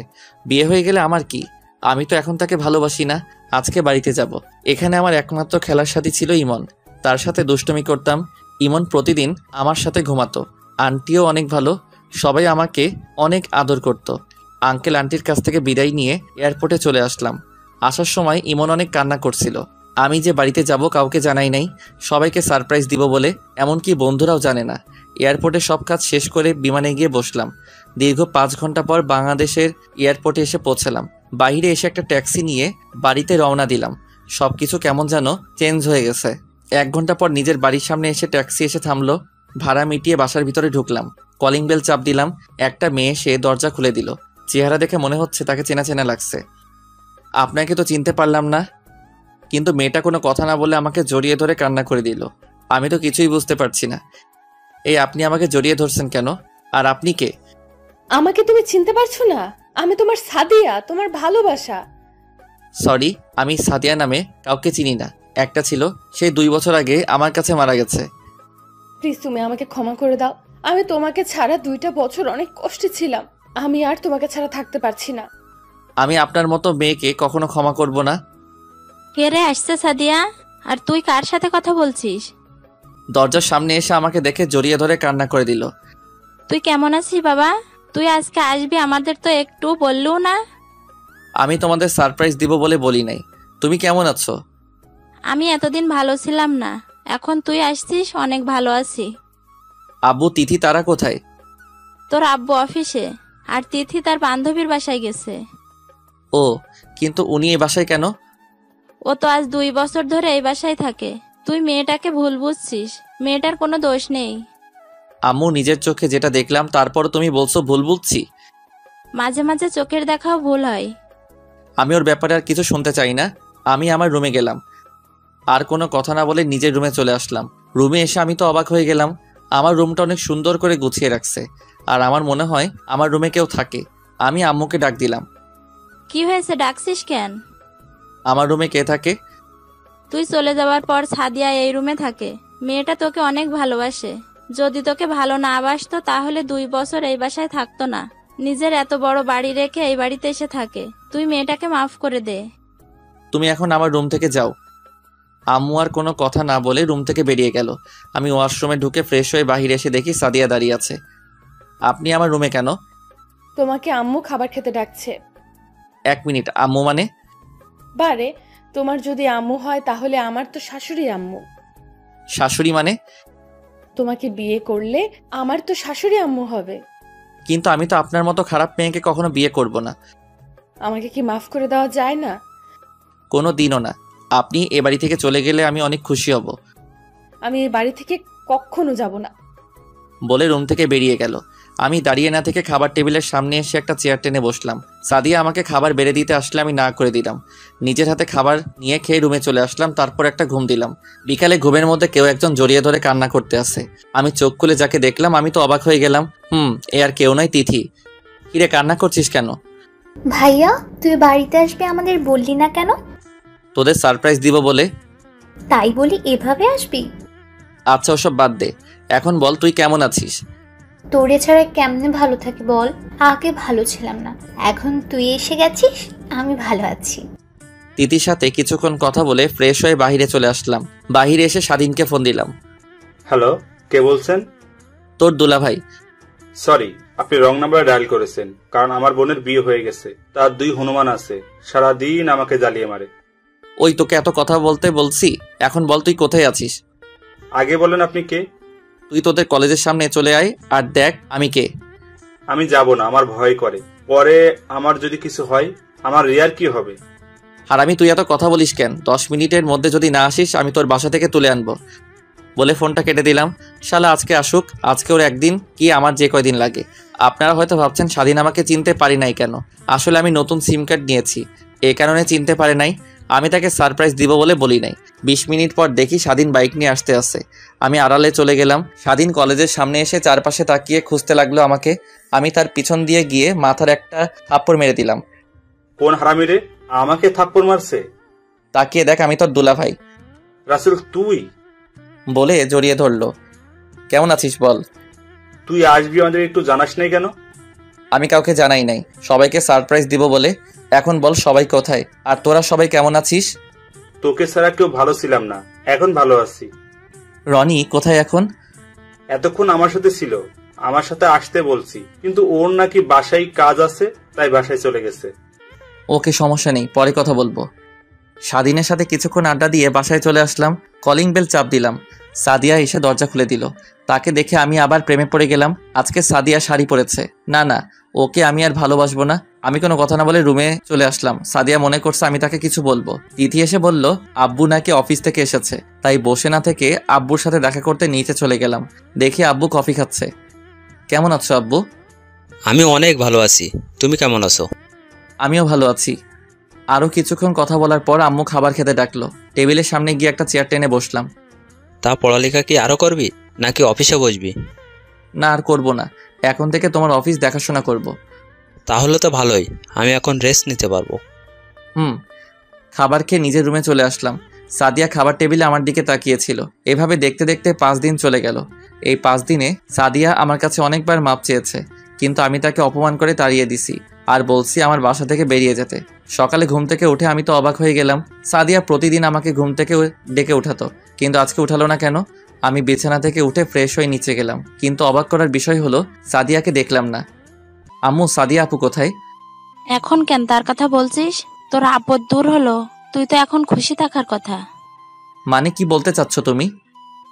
বিয়ে হয়ে গেলে আমার কি? আমি তো এখন তাকে ভালোবাসি না। আজকে বাড়িতে যাব। এখানে আমার একমাত্র খেলার সাথী ছিল ইমন। তার সাথে দুষ্টুমি করতাম। ইমন প্রতিদিন আমার সাথে ঘুমাতো। আন্টিও অনেক ভালো, সবাই আমাকে অনেক আদর করত। আঙ্কেল আন্টির কাছ থেকে বিদায় নিয়ে এয়ারপোর্টে চলে আসলাম। আসার সময় ইমন অনেক কান্না করছিল। আমি যে বাড়িতে যাব কাউকে জানাই নাই, সবাইকে সারপ্রাইজ দিব বলে, এমনকি বন্ধুরাও জানে না। এয়ারপোর্টে সব কাজ শেষ করে বিমানে গিয়ে বসলাম। দীর্ঘ 5 ঘন্টা পর বাংলাদেশের এয়ারপোর্টে এসে পৌঁছালাম। বাইরে এসে একটা ট্যাক্সি নিয়ে বাড়িতে রওনা দিলাম। সবকিছু কেমন যেন চেঞ্জ হয়ে গেছে। 1 ঘন্টা পর নিজের বাড়ির সামনে এসে ট্যাক্সি এসে থামলো। ভাড়া মিটিয়ে বাসার ভিতরে ঢুকলাম। কলিং বেল চাপ দিলাম। একটা মেয়ে এসে দরজা খুলে দিল। চেহারা দেখে মনে হচ্ছে তাকে চেনা চেনা লাগছে। আপনাকে তো চিনতে পারলাম না। কিন্তু মেয়েটা কোনো কথা না বলে আমাকে জড়িয়ে ধরে কান্না করে দিল। আমি তো কিছুই বুঝতে পারছি না। এই আপনি আমাকে জড়িয়ে ধরছেন কেন? আর আপনি কে? আমাকে তুমি চিনতে পারছো না? আমি তোমার সাদিয়া, তোমার ভালোবাসা। সরি, আমি সাদিয়া নামে কাউকে চিনি না। একটা ছিল, সেই 2 বছর আগে আমার কাছে মারা গেছে। প্লিজ তুমি আমাকে ক্ষমা করে দাও। আমি তোমাকে ছাড়া 2টা বছর অনেক কষ্টে ছিলাম। আমি আর তোমাকে ছাড়া থাকতে পারছি না। আমি আপনার মতো মেয়েকে কখনো ক্ষমা করব না। কে রে আসছে সাদিয়া? আর তুই কার সাথে কথা বলছিস? দরজার সামনে এসে আমাকে দেখে জড়িয়ে ধরে কান্না করে দিল। তুই কেমন আছিস বাবা? তুই আজকে আসবি, আমাদের তো একটু বললও না। আমি তোমাদের সারপ্রাইজ দিব বলে বলি নাই। তুমি কেমন আছো? আমি এতদিন ভালো ছিলাম না, এখন তুই আসছিস, অনেক ভালো আছি। আব্বু তিথি তারা কোথায়? তোর আব্বু অফিসে, আর তিথি তার বান্ধবীর বাসায় গেছে। ও, কিন্তু উনি এই বাসায় কেন? ও তো আজ 2 বছর ধরে এই বাসায় থাকে। তুই মেয়েটাকে ভুল বুঝছিস, মেয়েটার কোনো দোষ নেই। আম্মু, নিজের চোখে যেটা দেখলাম তারপর তুমি বলছো ভুল বুঝছি। মাঝে মাঝে চোখের দেখাও ভুল হয়। আমি ওর ব্যাপারে আর কিছু শুনতে চাই না। আমি আমার রুমে গেলাম। আর কোনো কথা না বলে নিজের রুমে চলে আসলাম। রুমে এসে আমি তো অবাক হয়ে গেলাম। আমার রুমটা অনেক সুন্দর করে গুছিয়ে রাখছে। আর আমার মনে হয় আমার রুমে কেউ থাকে। আমি আম্মুকে ডাক দিলাম। কি হয়েছে, ডাকছিস কেন? আমার রুমে কে থাকে? তুই চলে যাওয়ার পর সাদিয়া এই রুমে থাকে। মেয়েটা তোকে অনেক ভালোবাসে। যদি তোকে ভালো না বাসতো তাহলে 2 বছর এই বাসায় থাকতো না। নিজের এত বড় বাড়ি রেখে এই বাড়িতে এসে থাকে। তুই মেয়েটাকে মাফ করে দে। তুমি এখন আমার রুম থেকে যাও। আম্মু আর কোনো কথা না বলে রুম থেকে বেরিয়ে গেল। আমি ওয়াশরুমে ঢুকে ফ্রেশ হয়ে বাহিরে এসে দেখি সাদিয়া দাঁড়িয়ে আছে। আপনি আমার রুমে কেন? তোমাকে আম্মু খাবার খেতে ডাকছে। 1 মিনিট, আম্মু মানে? বারে, তোমার যদি আম্মু হয় তাহলে আমার তো শাশুড়ি আম্মু। শাশুড়ি মানে? তোমাকে বিয়ে করলে আমার তো শাশুড়ি আম্মু হবে। কিন্তু আমি তো আপনার মতো খারাপ মেয়েকে কখনো বিয়ে করব না। আমাকে কি মাফ করে দেওয়া যায় না? কোনো দিনও না। আপনি এ বাড়ি থেকে চলে গেলে আমি অনেক খুশি হব। আমি এই বাড়ি থেকে কখনো যাব না। বলে রুম থেকে বেরিয়ে গেল। আমি দাঁড়িয়ে না থেকে খাবার টেবিলের সামনে এসে একটা চেয়ার টেনে বসলাম। সাদিয়া আমাকে খাবার বেড়ে দিতে আসলে আমি না করে দিলাম। নিজের হাতে খাবার নিয়ে খেয়ে রুমে চলে আসলাম। তারপর একটা ঘুম দিলাম। বিকালে ঘুমের মধ্যে কেউ একজন জড়িয়ে ধরে কান্না করতে আসে। আমি চোখ খুলে যাকে দেখলাম আমি তো অবাক হয়ে গেলাম। এ আর কেউ নয়, তিথি। কিরে, কান্না করছিস কেন? ভাইয়া, তুই বাড়িতে আসবি আমাদের বললি না কেন? তোদের সারপ্রাইজ দিব বলে। তাই বলি এভাবে আসবি? আচ্ছা, ওসব বাদ দে, এখন বল তুই কেমন আছিস? তোরে ছাড়া কেমনে ভালো থাকি বল? আগে ভালো ছিলাম না, এখন তুই এসে গেছিস, আমি ভালো আছি। তিথির সাথে কিছুক্ষণ কথা বলে ফ্রেশ হয়ে বাহিরে চলে আসলাম। বাহিরে এসে স্বাধীনকে ফোন দিলাম। হ্যালো, কে বলছেন? তোর দুলাভাই। সরি, আপনি রং নাম্বারে ডায়াল করেছেন, কারণ আমার বোনের বিয়ে হয়ে গেছে। তার 2 হনুমান আছে, সারাদিন আমাকে জ্বালিয়ে মারে। ওই তোকে এত কথা বলতে বলছি, এখন বল তুই কোথায় আছিস? আগে বলেন আপনি কে? তুই তোদের কলেজের সামনে চলে আয় আর দেখ আমি কে। আমি যাব না, আমার ভয় করে। পরে আমার যদি কিছু হয়, আমার রিয়ার কি হবে? আর তুই এত কথা বলিস কেন? 10 মিনিটের মধ্যে যদি না আসিস আমি তোর বাসা থেকে তুলে আনবো। বলে ফোনটা কেটে দিলাম। শালা আজকে আসুক, আজকে ওর একদিন কি আমার যে কয়দিন লাগে। আপনারা হয়তো ভাবছেন স্বাধীন আমাকে চিনতে পারি নাই কেন। আসলে আমি নতুন সিম কার্ড নিয়েছি, এই কারণে চিনতে পারে নাই। আমি তাকে সারপ্রাইজ দিব বলে বলি নাই। 20 মিনিট পর দেখি স্বাধীন বাইক নিয়ে আসতে আসে। আমি আড়ালে চলে গেলাম। স্বাধীন কলেজের সামনে এসে চারপাশে তাকিয়ে খুঁজতে লাগলো আমাকে। আমি তার পিছন দিয়ে গিয়ে মাথার একটা থাপ্পড় মেরে দিলাম। কোন হারামি রে আমাকে থাপ্পড় মারছে? তাকিয়ে দেখ, আমি তোর দুলাভাই। রাসেল তুই? বলে জড়িয়ে ধরলো। কেমন আছিস বল? তুই আসবি আমাদের একটু জানাস নাই কেন? আমি কাউকে জানাই নাই, সবাইকে সারপ্রাইজ দিব বলে। এখন বল সবাই কোথায়, আর তোরা সবাই কেমন আছিস? তোকে ছাড়া কেউ ভালো ছিলাম না, এখন ভালো আছি। রনি কোথায় এখন? এতক্ষণ আমার সাথে ছিল, আমার সাথে আসতে বলছি, কিন্তু ওর নাকি বাসায় কাজ আছে, তাই বাসায় চলে গেছে। ওকে, সমস্যা নেই, পরে কথা বলবো। স্বাধীনের সাথে কিছুক্ষণ আড্ডা দিয়ে বাসায় চলে আসলাম। কলিং বেল চাপ দিলাম। সাদিয়া এসে দরজা খুলে দিল। তাকে দেখে আমি আবার প্রেমে পড়ে গেলাম। আজকে সাদিয়া শাড়ি পরেছে। না, ওকে আমি আর ভালোবাসবো না। আমি কোনো কথা না বলে রুমে চলে আসলাম। সাদিয়া মনে করছে আমি তাকে কিছু বলবো। তিথি এসে বলল আব্বু নাকি অফিস থেকে এসেছে, তাই বসে না থেকে আব্বুর সাথে দেখা করতে নিচে চলে গেলাম। দেখি আব্বু কফি খাচ্ছে। কেমন আছো আব্বু? আমি অনেক ভালো আছি, তুমি কেমন আছো? আমিও ভালো আছি। আরও কিছুক্ষণ কথা বলার পর আম্মু খাবার খেতে ডাকলো। টেবিলের সামনে গিয়ে একটা চেয়ার টেনে বসলাম। তা পড়ালেখা কি আরো করবি নাকি অফিসে বসবি? না, আর করবো না, এখন থেকে তোমার অফিস দেখাশোনা করব। তাহলে তো ভালোই, আমি এখন রেস্ট নিতে পারবো। খাবার খেয়ে নিজের রুমে চলে আসলাম। সাদিয়া খাবার টেবিলে আমার দিকে তাকিয়েছিল। এভাবে দেখতে দেখতে 5 দিন চলে গেল। এই 5 দিনে সাদিয়া আমার কাছে অনেকবার মাপ চেয়েছে, কিন্তু আমি তাকে অপমান করে তাড়িয়ে দিছি আর বলছি আমার বাসা থেকে বেরিয়ে যেতে। সকালে ঘুম থেকে উঠে আমি তো অবাক হয়ে গেলাম। সাদিয়া প্রতিদিন আমাকে ঘুম থেকে ডেকে উঠাতো, কিন্তু আজকে উঠালো না কেন? আমি বিছানা থেকে উঠে ফ্রেশ হয়ে নিচে গেলাম, কিন্তু অবাক করার বিষয় হলো সাদিয়াকে দেখলাম না। আম্মু, সাদিয়া আপু কোথায়? এখন কেন তার কথা বলছিস? তোর আপদ দূর হলো, তুই তো এখন খুশি থাকার কথা। মানে কি বলতে চাচ্ছ তুমি?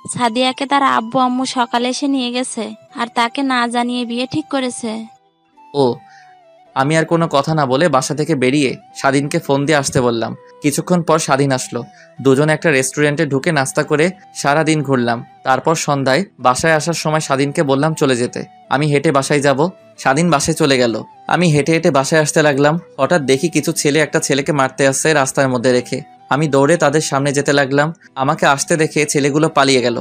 সাদিয়াকে তার আব্বু আম্মু সকালে এসে নিয়ে গেছে, আর তাকে না জানিয়ে বিয়ে ঠিক করেছে। ও, আমি আর কোনো কথা না বলে বাসা থেকে বেরিয়ে স্বাধীনকে ফোন দিয়ে আসতে বললাম। কিছুক্ষণ পর স্বাধীন আসলো। দুজনে একটা রেস্টুরেন্টে ঢুকে নাস্তা করে সারা দিন ঘুরলাম। তারপর সন্ধ্যায় বাসায় আসার সময় স্বাধীনকে বললাম চলে যেতে, আমি হেঁটে বাসায় যাব। স্বাধীন বাসায় চলে গেল। আমি হেঁটে হেঁটে বাসায় আসতে লাগলাম। হঠাৎ দেখি কিছু ছেলে একটা ছেলেকে মারতে আসছে রাস্তার মধ্যে রেখে। আমি দৌড়ে তাদের সামনে যেতে লাগলাম। আমাকে আসতে দেখে ছেলেগুলো পালিয়ে গেল।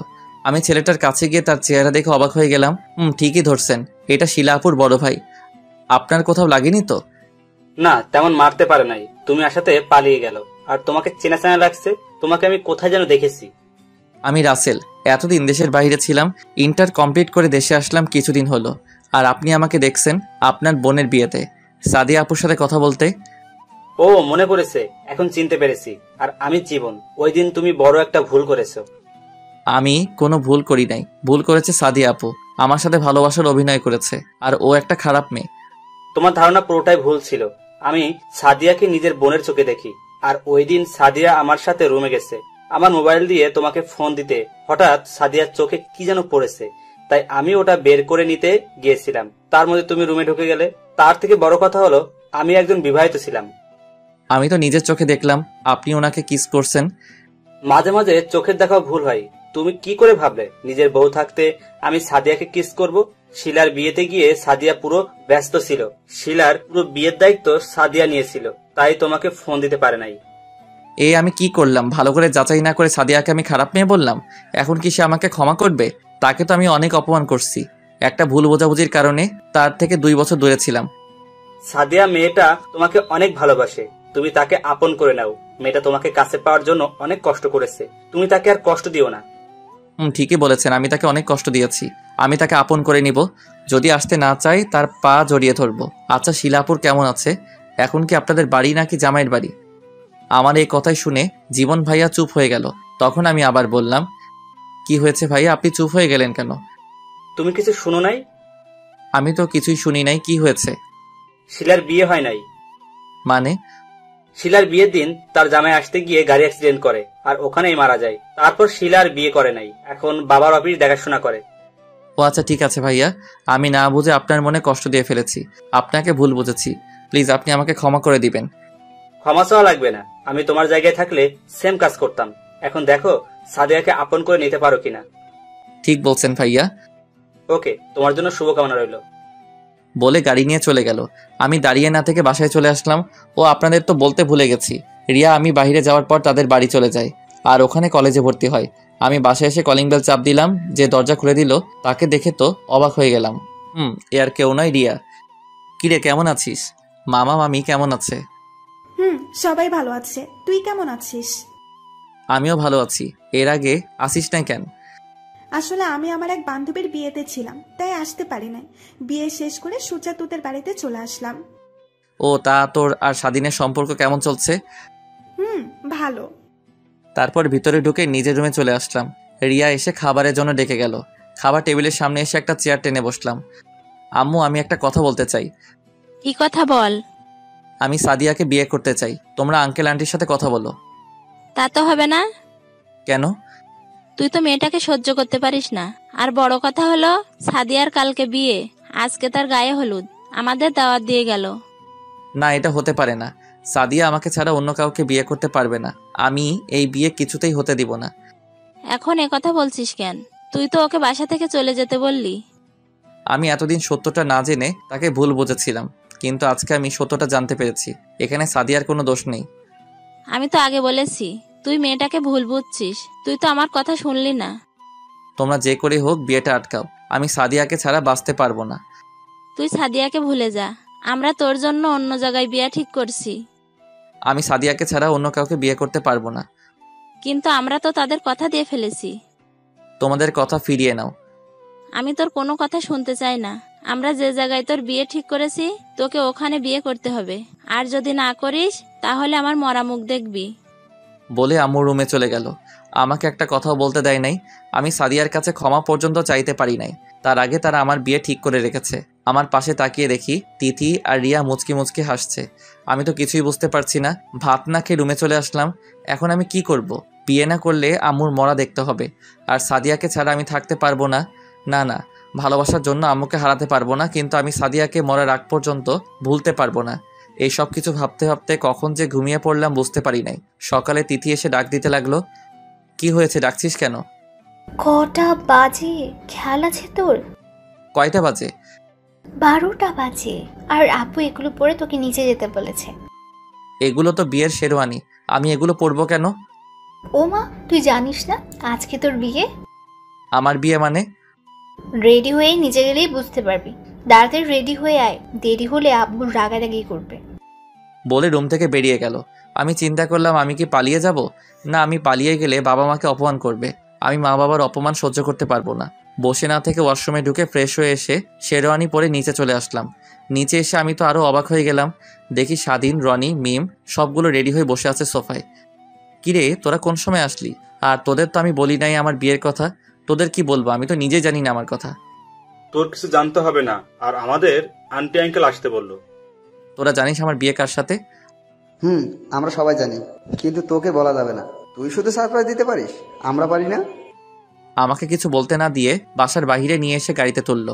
আমি ছেলেটার কাছে গিয়ে তার চেহারা দেখে অবাক হয়ে গেলাম। ঠিকই ধরছেন, এটা শিলা আপুর বড় ভাই। আপনার কোথাও লাগেনি তো? না, তেমন মারতে পারে নাই, তুমি আসাতে পালিয়ে গেল। আর তোমাকে চেনা চেনা লাগছে, তোমাকে আমি কোথায় যেন দেখেছি। আমি রাসেল, এতদিন দেশের বাইরে ছিলাম। ইন্টার কমপ্লিট করে দেশে আসলাম কিছুদিন হলো। আর আপনি আমাকে দেখছেন আপনার বোনের বিয়েতে সাদিয়া আপুর সাথে কথা বলতে। ও, মনে পড়েছে, এখন চিনতে পেরেছি। আর আমি জীবন, ওই দিন তুমি বড় একটা ভুল করেছো। আমি কোনো ভুল করি নাই, ভুল করেছে সাদিয়া আপু। আমার সাথে ভালোবাসার অভিনয় করেছে, আর ও একটা খারাপ মেয়ে। তোমার ধারণা পুরোটাই ভুল ছিল। আমি সাদিয়াকে নিজের বোনের চোখে দেখি। আর ওই দিন সাদিয়া আমার সাথে রুমে গেছে। আমার মোবাইল দিয়ে তোমাকে ফোন দিতে হঠাৎ সাদিয়ার চোখে কি যেন পড়েছে, তাই আমি ওটা বের করে নিতে গিয়েছিলাম। তার মধ্যে তুমি রুমে ঢুকে গেলে। তার থেকে বড় কথা হলো, আমি একজন বিবাহিত ছিলাম। আমি তো নিজের চোখে দেখলাম আপনি ওনাকে কিস করছেন। মাঝে মাঝে চোখের দেখাও ভুল হয়, তুমি কি করে ভাবলে নিজের বউ থাকতে আমি সাদিয়াকে কিস করব? শিলার বিয়েতে গিয়ে সাদিয়া পুরো ব্যস্ত ছিল। শিলার পুরো বিয়ের দায়িত্ব সাদিয়া নিয়েছিল, তাই তোমাকে ফোন দিতে পারে নাই। আমি কি করলাম? ভালো করে যাচাই না করে সাদিয়াকে আমি খারাপ মেয়ে বললাম। এখন কি সে আমাকে ক্ষমা করবে? তাকে তো আমি অনেক অপমান করছি। একটা ভুল বোঝাবুঝির কারণে তার থেকে 2 বছর দূরে ছিলাম। সাদিয়া মেয়েটা তোমাকে অনেক ভালোবাসে, তুমি তাকে আপন করে নাও। মেয়েটা তোমাকে কাছে পাওয়ার জন্য অনেক কষ্ট করেছে, তুমি তাকে আর কষ্ট দিও না। ঠিকই বলেছেন, আমি তাকে অনেক কষ্ট দিয়েছি। আমি তাকে আপন করে নিব। যদি আসতে না চাই তার পা জড়িয়ে ধরবো। আচ্ছা, শিলাপুর কেমন আছে? এখন কি আপনাদের বাড়ি নাকি জামাইয়ের বাড়ি? আমার এই কথাই শুনে জীবন ভাইয়া চুপ হয়ে গেল। তখন আমি আবার বললাম, কি হয়েছে ভাইয়া, আপনি চুপ হয়ে গেলেন কেন? তুমি কিছু শুনো নাই? আমি তো কিছুই শুনি নাই। কি হয়েছে? শিলার বিয়ে হয় নাই। মানে? শিলার বিয়ের দিন তার জামাই আসতে গিয়ে গাড়ি অ্যাক্সিডেন্ট করে আর ওখানেই মারা যায়। তারপর শিলার বিয়ে করে নাই, এখন বাবার অফিস দেখাশোনা করে। ও আচ্ছা, ঠিক আছে ভাইয়া, আমি না বুঝে আপনার মনে কষ্ট দিয়ে ফেলেছি। আপনাকে ভুল বুঝেছি, প্লিজ আপনি আমাকে ক্ষমা করে দিবেন। ক্ষমা চাওয়া লাগবে না, আমি তোমার জায়গায় থাকলে সেম কাজ করতাম। এখন দেখো সাদিয়াকে আপন করে নিতে পারো কিনা। ঠিক বলছেন ভাইয়া। ওকে, তোমার জন্য শুভকামনা রইল। বলে গাড়ি নিয়ে চলে গেল। আমি দাঁড়িয়ে না থেকে বাসায় চলে আসলাম। ও আপনাদের তো বলতে ভুলে গেছি, রিয়া আমি বাইরে যাওয়ার পর তাদের বাড়ি চলে যায় আর ওখানে কলেজে ভর্তি হয়। আমি বাসায় এসে কলিং বেল চাপ দিলাম। যে দরজা খুলে দিল তাকে দেখে তো অবাক হয়ে গেলাম। এ আর কেউ নয়, রিয়া। কিরে, কেমন আছিস? মামা মামি কেমন আছে? সবাই ভালো আছে। তুই কেমন আছিস? আমিও ভালো আছি। এর আগে আসিস না কেন? আসলে আমি আমার এক বান্ধবীর বিয়েতে ছিলাম, তাই আসতে পারি নাই। বিয়ে শেষ করে সূর্যা তোদের বাড়িতে চলে আসলাম। ও, তা তোর আর স্বাধীনের সম্পর্ক কেমন চলছে? ভালো। তারপর ভিতরে ঢুকে নিজের রুমে চলে আসলাম। রিয়া এসে খাবারের জন্য ডেকে গেল। খাবার টেবিলের সামনে এসে একটা চেয়ার টেনে বসলাম। আম্মু, আমি একটা কথা বলতে চাই। কি কথা বল? আমি সাদিয়াকে বিয়ে করতে চাই। তোমরা আঙ্কেল আন্টির সাথে কথা বলো। তা তো হবে না। কেন? তুই তো মেয়েটাকে সহ্য করতে পারিস না। আর বড় কথা হলো সাদিয়ার কালকে বিয়ে, আজকে তার গায়ে হলুদ, আমাদের দাওয়াত দিয়ে গেল। না, এটা হতে পারে না। সাদিয়া আমাকে ছাড়া অন্য কাউকে বিয়ে করতে পারবে না। আমি এই বিয়ে কিছুতেই হতে দিব না। এখন কথা বলছিস কেন? তুই তো ওকে বাসা থেকে চলে যেতে বললি। আমি এতদিন সত্যটা না জেনে তাকে ভুল বুঝেছিলাম, কিন্তু আজকে আমি সত্যটা জানতে পেরেছি। এখানে সাদিয়ার কোনো দোষ নেই। আমি তো আগে বলেছি তুই মেয়েটাকে ভুল বুঝছিস। তুই তো আমার কথা শুনলি না। তোমরা যে করে হোক বিয়েটা আটকাও। আমি সাদিয়াকে ছাড়া বাঁচতে পারবো না। তুই সাদিয়াকে ভুলে যা, আমরা তোর জন্য অন্য জায়গায় বিয়ে ঠিক করছি। আমি সাদিয়াকে ছাড়া অন্য কাউকে বিয়ে করতে পারবো না। কিন্তু আমরা তো তাদের কথা দিয়ে ফেলেছি। তোমাদের কথা ফিরিয়ে নাও। আমি তোর কোনো কথা শুনতে চাই না। আমরা যে জায়গায় তোর বিয়ে ঠিক করেছি তোকে ওখানে বিয়ে করতে হবে। আর যদি না করিস তাহলে আমার মরা মুখ দেখবি। বলে আম্মু রুমে চলে গেল। আমাকে একটা কথাও বলতে দেয় নাই। আমি সাদিয়ার কাছে ক্ষমা পর্যন্ত চাইতে পারি নাই। তার আগে তারা আমার বিয়ে ঠিক করে রেখেছে। আমার পাশে তাকিয়ে দেখি তিথি আর রিয়া মুচকি মুচকি হাসছে। আমি তো কিছুই বুঝতে পারছি না। ভাত না খেয়ে রুমে চলে আসলাম। এখন আমি কি করব? বিয়ে না করলে আম্মুর মরা দেখতে হবে। আর সাদিয়াকে ছাড়া আমি থাকতে পারবো না। না না, ভালোবাসার জন্য আম্মুকে হারাতে পারবো না, কিন্তু আমি সাদিয়াকে মরার আগ পর্যন্ত ভুলতে পারবো না। এই সব কিছু ভাবতে ভাবতে কখন যে ঘুমিয়ে পড়লাম বুঝতে পারি নাই। সকালে তিথি এসে ডাক দিতে লাগলো। কি হয়েছে, ডাকছিস কেন? কটা বাজে খেয়াল আছে তোর? কয়টা বাজে? 12টা বাজে। আর আপু এগুলো পরে তোকে নিচে যেতে বলেছে। এগুলো তো বিয়ের শেরওয়ানি, আমি এগুলো পরবো কেন? ও মা, তুই জানিস না আজকে তোর বিয়ে? আমার বিয়ে মানে? রেডি হয়ে নিচে গেলেই বুঝতে পারবি। তাড়াতাড়ি রেডি হয়ে আয়, দেরি হলে আব্বুর রাগারাগি করবে। বলে রুম থেকে বেরিয়ে গেল। আমি চিন্তা করলাম আমি কি পালিয়ে যাব? না, আমি পালিয়ে গেলে বাবা মাকে অপমান করবে। আমি মা বাবার অপমান সহ্য করতে পারবো না। বসে না থেকে ওয়াশরুমে ঢুকে ফ্রেশ হয়ে এসে শেরওয়ানি পরে নিচে চলে আসলাম। নিচে এসে আমি তো আরও অবাক হয়ে গেলাম। দেখি স্বাধীন, রনি, মিম সবগুলো রেডি হয়ে বসে আছে সোফায়। কিরে, তোরা কোন সময় আসলি? আর তোদের তো আমি বলি নাই আমার বিয়ের কথা। তোদের কি বলবো, আমি তো নিজে জানি না আমার কথা। তোর কিছু জানতে হবে না, আর আমাদের আন্টি আঙ্কেল আসতে বললো। তোরা জানিস আমার বিয়ে কার সাথে? আমরা সবাই জানি, কিন্তু তোকে বলা যাবে না। তুই শুধু সারপ্রাইজ দিতে পারিস, আমরা পারি না। আমাকে কিছু বলতে না দিয়ে বাসার বাইরে নিয়ে এসে গাড়িতে তুললো।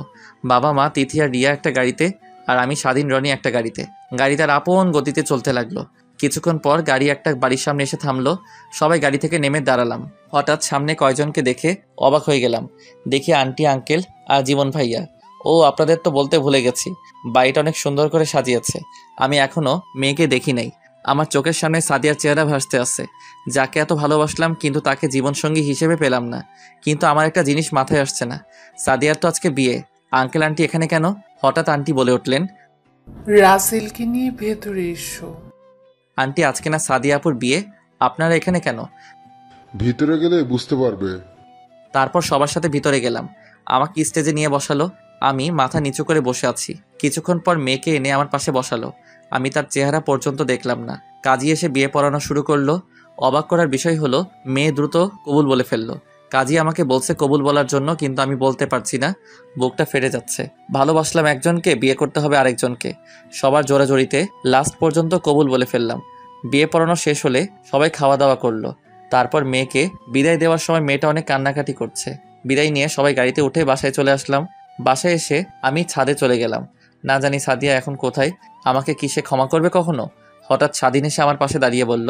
বাবা মা, তিথি আর রিয়া একটা গাড়িতে, আর আমি স্বাধীন, রনি একটা গাড়িতে। গাড়ি তার আপন গতিতে চলতে লাগলো। কিছুক্ষণ পর গাড়ি একটা বাড়ির সামনে এসে থামলো। সবাই গাড়ি থেকে নেমে দাঁড়ালাম। হঠাৎ সামনে কয়জনকে দেখে অবাক হয়ে গেলাম। দেখি আন্টি, আঙ্কেল আর জীবন ভাইয়া। ও, আপনাদের তো বলতে ভুলে গেছি, বাড়িটা অনেক সুন্দর করে সাজিয়েছে। আমি এখনো মেয়েকে দেখি নাই। আমার চোখের সামনে সাদিয়ার চেহারা ভাসতে আছে, যাকে এত ভালোবাসলাম, কিন্তু তাকে জীবনসঙ্গী হিসেবে পেলাম না। কিন্তু আমার একটা জিনিস মাথায় আসছে না, সাদিয়ার তো আজকে বিয়ে। আঙ্কেল আন্টি এখানে কেন? হঠাৎ আন্টি বলে উঠলেন, রাসেলকে নিয়ে ভেতরে এসো। আন্টি, আজকে না সাদিয়া আপুর বিয়ে, আপনারা এখানে কেন? ভিতরে গেলে বুঝতে পারবে। তারপর সবার সাথে ভিতরে গেলাম। আমাকে স্টেজে নিয়ে বসালো। আমি মাথা নিচু করে বসে আছি। কিছুক্ষণ পর মেয়েকে এনে আমার পাশে বসালো। আমি তার চেহারা পর্যন্ত দেখলাম না। কাজী এসে বিয়ে পড়ানো শুরু করলো। অবাক করার বিষয় হলো, মেয়ে দ্রুত কবুল বলে ফেললো। কাজী আমাকে বলছে কবুল বলার জন্য, কিন্তু আমি বলতে পারছি না, বুকটা ফেটে যাচ্ছে। ভালোবাসলাম একজনকে, বিয়ে করতে হবে আরেকজনকে। সবার জোরাজোরিতে লাস্ট পর্যন্ত কবুল বলে ফেললাম। বিয়ে পড়ানো শেষ হলে সবাই খাওয়া দাওয়া করলো। তারপর মেয়েকে বিদায় দেওয়ার সময় মেয়েটা অনেক কান্নাকাটি করছে। বিদায় নিয়ে সবাই গাড়িতে উঠে বাসায় চলে আসলাম। বাসায় এসে আমি ছাদে চলে গেলাম। না জানি সাদিয়া এখন কোথায়, আমাকে কি সে ক্ষমা করবে কখনো? হঠাৎ স্বাধীন এসে আমার পাশে দাঁড়িয়ে বলল,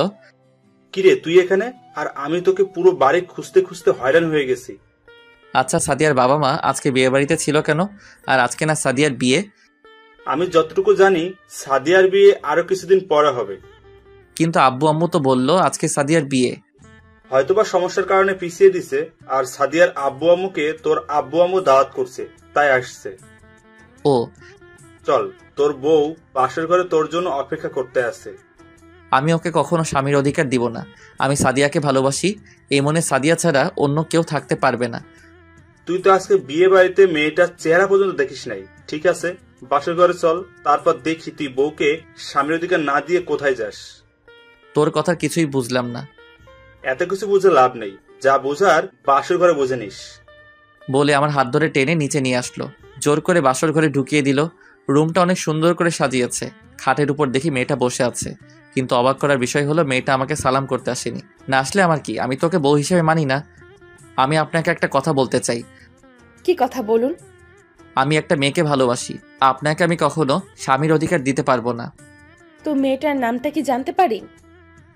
কিরে তুই এখানে? আর আমি তোকে পুরো বাড়ি খুঁজতে খুঁজতে হয়রান হয়ে গেছি। আচ্ছা, সাদিয়ার বাবা মা আজকে বিয়ে বাড়িতে ছিল কেন? আর আজকে না সাদিয়ার বিয়ে? আমি যতটুকু জানি সাদিয়ার বিয়ে আরো কিছুদিন পরে হবে। কিন্তু আব্বু আম্মু তো বললো আজকে সাদিয়ার বিয়ে। হয়তোবা সমস্যার কারণে পিছিয়ে দিছে, আর সাদিয়ার আব্বু আম্মুকে তোর আব্বু আম্মু দাওয়াত করছে, তাই আসছে। ও, চল, তোর বউ পাশের ঘরে তোর জন্য অপেক্ষা করতে আছে। আমি ওকে কখনো স্বামীর অধিকার দিব না। আমি সাদিয়াকে ভালোবাসি, এই মনে সাদিয়া ছাড়া অন্য কেউ থাকতে পারবে না। তুই তো আজকে বিয়ে বাড়িতে মেয়েটার চেহারা পর্যন্ত দেখিস নাই। ঠিক আছে, পাশের ঘরে চল, তারপর দেখি তুই বউকে স্বামীর অধিকার না দিয়ে কোথায় যাস। তোর কথা কিছুই বুঝলাম না। এত কিছু বুঝে লাভ নেই, যা বোঝার বাসর ঘরে বুঝে নিস। বলে আমার হাত ধরে টেনে নিচে নিয়ে আসলো। জোর করে বাসর ঘরে ঢুকিয়ে দিল। রুমটা অনেক সুন্দর করে সাজিয়েছে। খাটের উপর দেখি মেয়েটা বসে আছে, কিন্তু অবাক করার বিষয় হলো মেয়েটা আমাকে সালাম করতে আসেনি। না আসলে আমার কি, আমি তোকে বউ হিসেবে মানি না। আমি আপনাকে একটা কথা বলতে চাই। কি কথা বলুন? আমি একটা মেয়েকে ভালোবাসি, আপনাকে আমি কখনো স্বামীর অধিকার দিতে পারবো না। তো মেয়েটার নামটা কি জানতে পারি?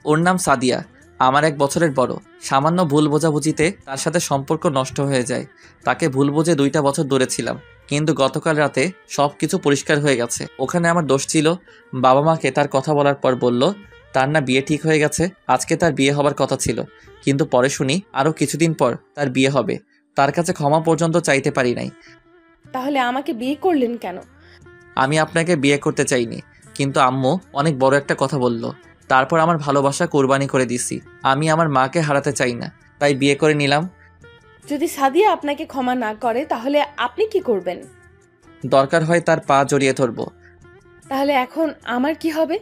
ওর নাম সাদিয়া, আমার 1 বছরের বড়। সামান্য ভুল বোঝাবুঝিতে তার সাথে সম্পর্ক নষ্ট হয়ে যায়। তাকে ভুল বুঝে 2টা বছর দূরে ছিলাম, কিন্তু গতকাল রাতে সবকিছু পরিষ্কার হয়ে গেছে। ওখানে আমার দোষ ছিল। বাবা মাকে তার কথা বলার পর বলল তার না বিয়ে ঠিক হয়ে গেছে, আজকে তার বিয়ে হবার কথা ছিল। কিন্তু পরে শুনি আরো কিছুদিন পর তার বিয়ে হবে। তার কাছে ক্ষমা পর্যন্ত চাইতে পারি নাই। তাহলে আমাকে বিয়ে করলেন কেন? আমি আপনাকে বিয়ে করতে চাইনি, কিন্তু আম্মু অনেক বড় একটা কথা বলল। তারপর আমার ভালোবাসা কোরবানি করে দিছি। আমি আমার মাকে হারাতে চাই না, তাই বিয়ে করে নিলাম। যদি সাদিয়া আপনাকে ক্ষমা না করে তাহলে আপনি কি করবেন? দরকার হয় তার পা জড়িয়ে ধরবো। তাহলে এখন আমার কি হবে?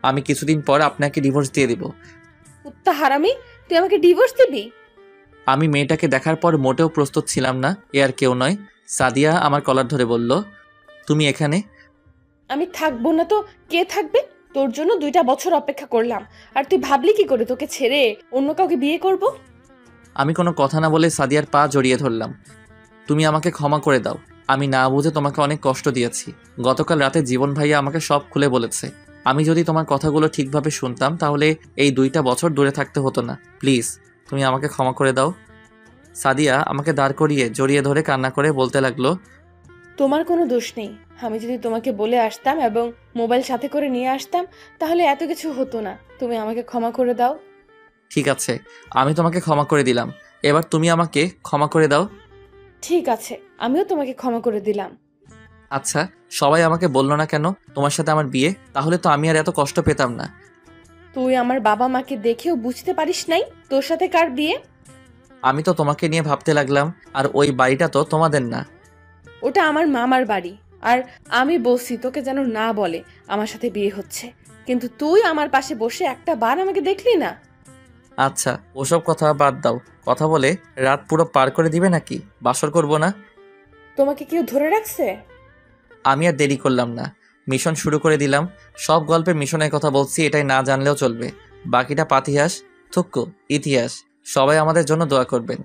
আমি কিছুদিন পর আপনাকে ডিভোর্স দিয়ে দিব। কুত্তা হারামি, তুই আমাকে ডিভোর্স দিবি? আমি মেয়েটাকে দেখার পর মোটেও প্রস্তুত ছিলাম না। এ আর কেউ নয়, সাদিয়া আমার কলার ধরে বলল, তুমি এখানে? আমি থাকবো না তো কে থাকবে? তোর জন্য 2টা বছর অপেক্ষা করলাম, আর তুই ভাবলি কি করে তোকে ছেড়ে অন্য কাউকে বিয়ে করব? আমি কোনো কথা না বলে সাদিয়ার পা জড়িয়ে ধরলাম। তুমি আমাকে ক্ষমা করে দাও, আমি না বুঝে তোমাকে অনেক কষ্ট দিয়েছি। গতকাল রাতে জীবন ভাইয়া আমাকে সব খুলে বলেছে। আমি যদি তোমার কথাগুলো ঠিকভাবে শুনতাম তাহলে এই 2টা বছর দূরে থাকতে হতো না। প্লিজ, তুমি আমাকে ক্ষমা করে দাও। সাদিয়া আমাকে দাঁড় করিয়ে জড়িয়ে ধরে কান্না করে বলতে লাগলো, তোমার কোনো দোষ নেই। আমি যদি তোমাকে বলে আসতাম এবং মোবাইল সাথে করে নিয়ে আসতাম তাহলে এত কিছু হতো না। তুমি আমাকে ক্ষমা করে দাও। ঠিক আছে, আমি তোমাকে ক্ষমা করে দিলাম। এবার তুমি আমাকে ক্ষমা করে দাও। ঠিক আছে, আমিও তোমাকে ক্ষমা করে দিলাম। আচ্ছা, সবাই আমাকে বললো না কেন তোমার সাথে আমার বিয়ে? তাহলে তো আমি আর এত কষ্ট পেতাম না। তুই আমার বাবা মাকে দেখেও বুঝতে পারিস নাই তোর সাথে কার বিয়ে? আমি তো তোমাকে নিয়ে ভাবতে লাগলাম, আর ওই বাড়িটা তো তোমাদের না। ওটা আমার মামার বাড়ি, আর আমি বলছি তোকে যেন না বলে আমার সাথে বিয়ে হচ্ছে, কিন্তু তুই আমার পাশে বসে একটা বার আমাকে দেখলি না। আচ্ছা, ওসব কথা বাদ দাও। কথা বলে রাত পুরো পার করে দিবে নাকি? বাসর করবো না? তোমাকে কেউ ধরে রাখছে? আমি আর দেরি করলাম না, মিশন শুরু করে দিলাম। সব গল্পে মিশনের কথা বলছি, এটাই না জানলেও চলবে। বাকিটা পাতিহাস, থুক্কু ইতিহাস। সবাই আমাদের জন্য দোয়া করবেন।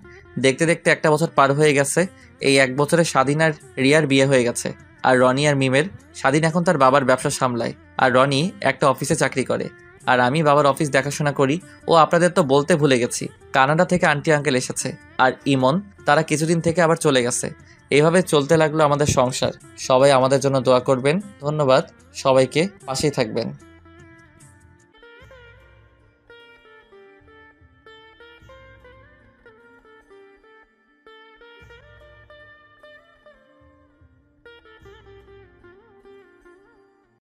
দেখতে দেখতে 1টা বছর পার হয়ে গেছে। এই 1 বছরে স্বাধীন আর রিয়ার বিয়ে হয়ে গেছে। আর রনি আর মিমের। স্বাধীন এখন তার বাবার ব্যবসা সামলায়, আর রনি একটা অফিসে চাকরি করে। আর আমি বাবার অফিস দেখাশোনা করি। ও আপনাদের তো বলতে ভুলে গেছি, কানাডা থেকে আন্টি আঙ্কেল এসেছে, আর ইমন তারা কিছুদিন থেকে আবার চলে গেছে। এইভাবে চলতে লাগলো আমাদের সংসার। সবাই আমাদের জন্য দোয়া করবেন। ধন্যবাদ সবাইকে, পাশেই থাকবেন।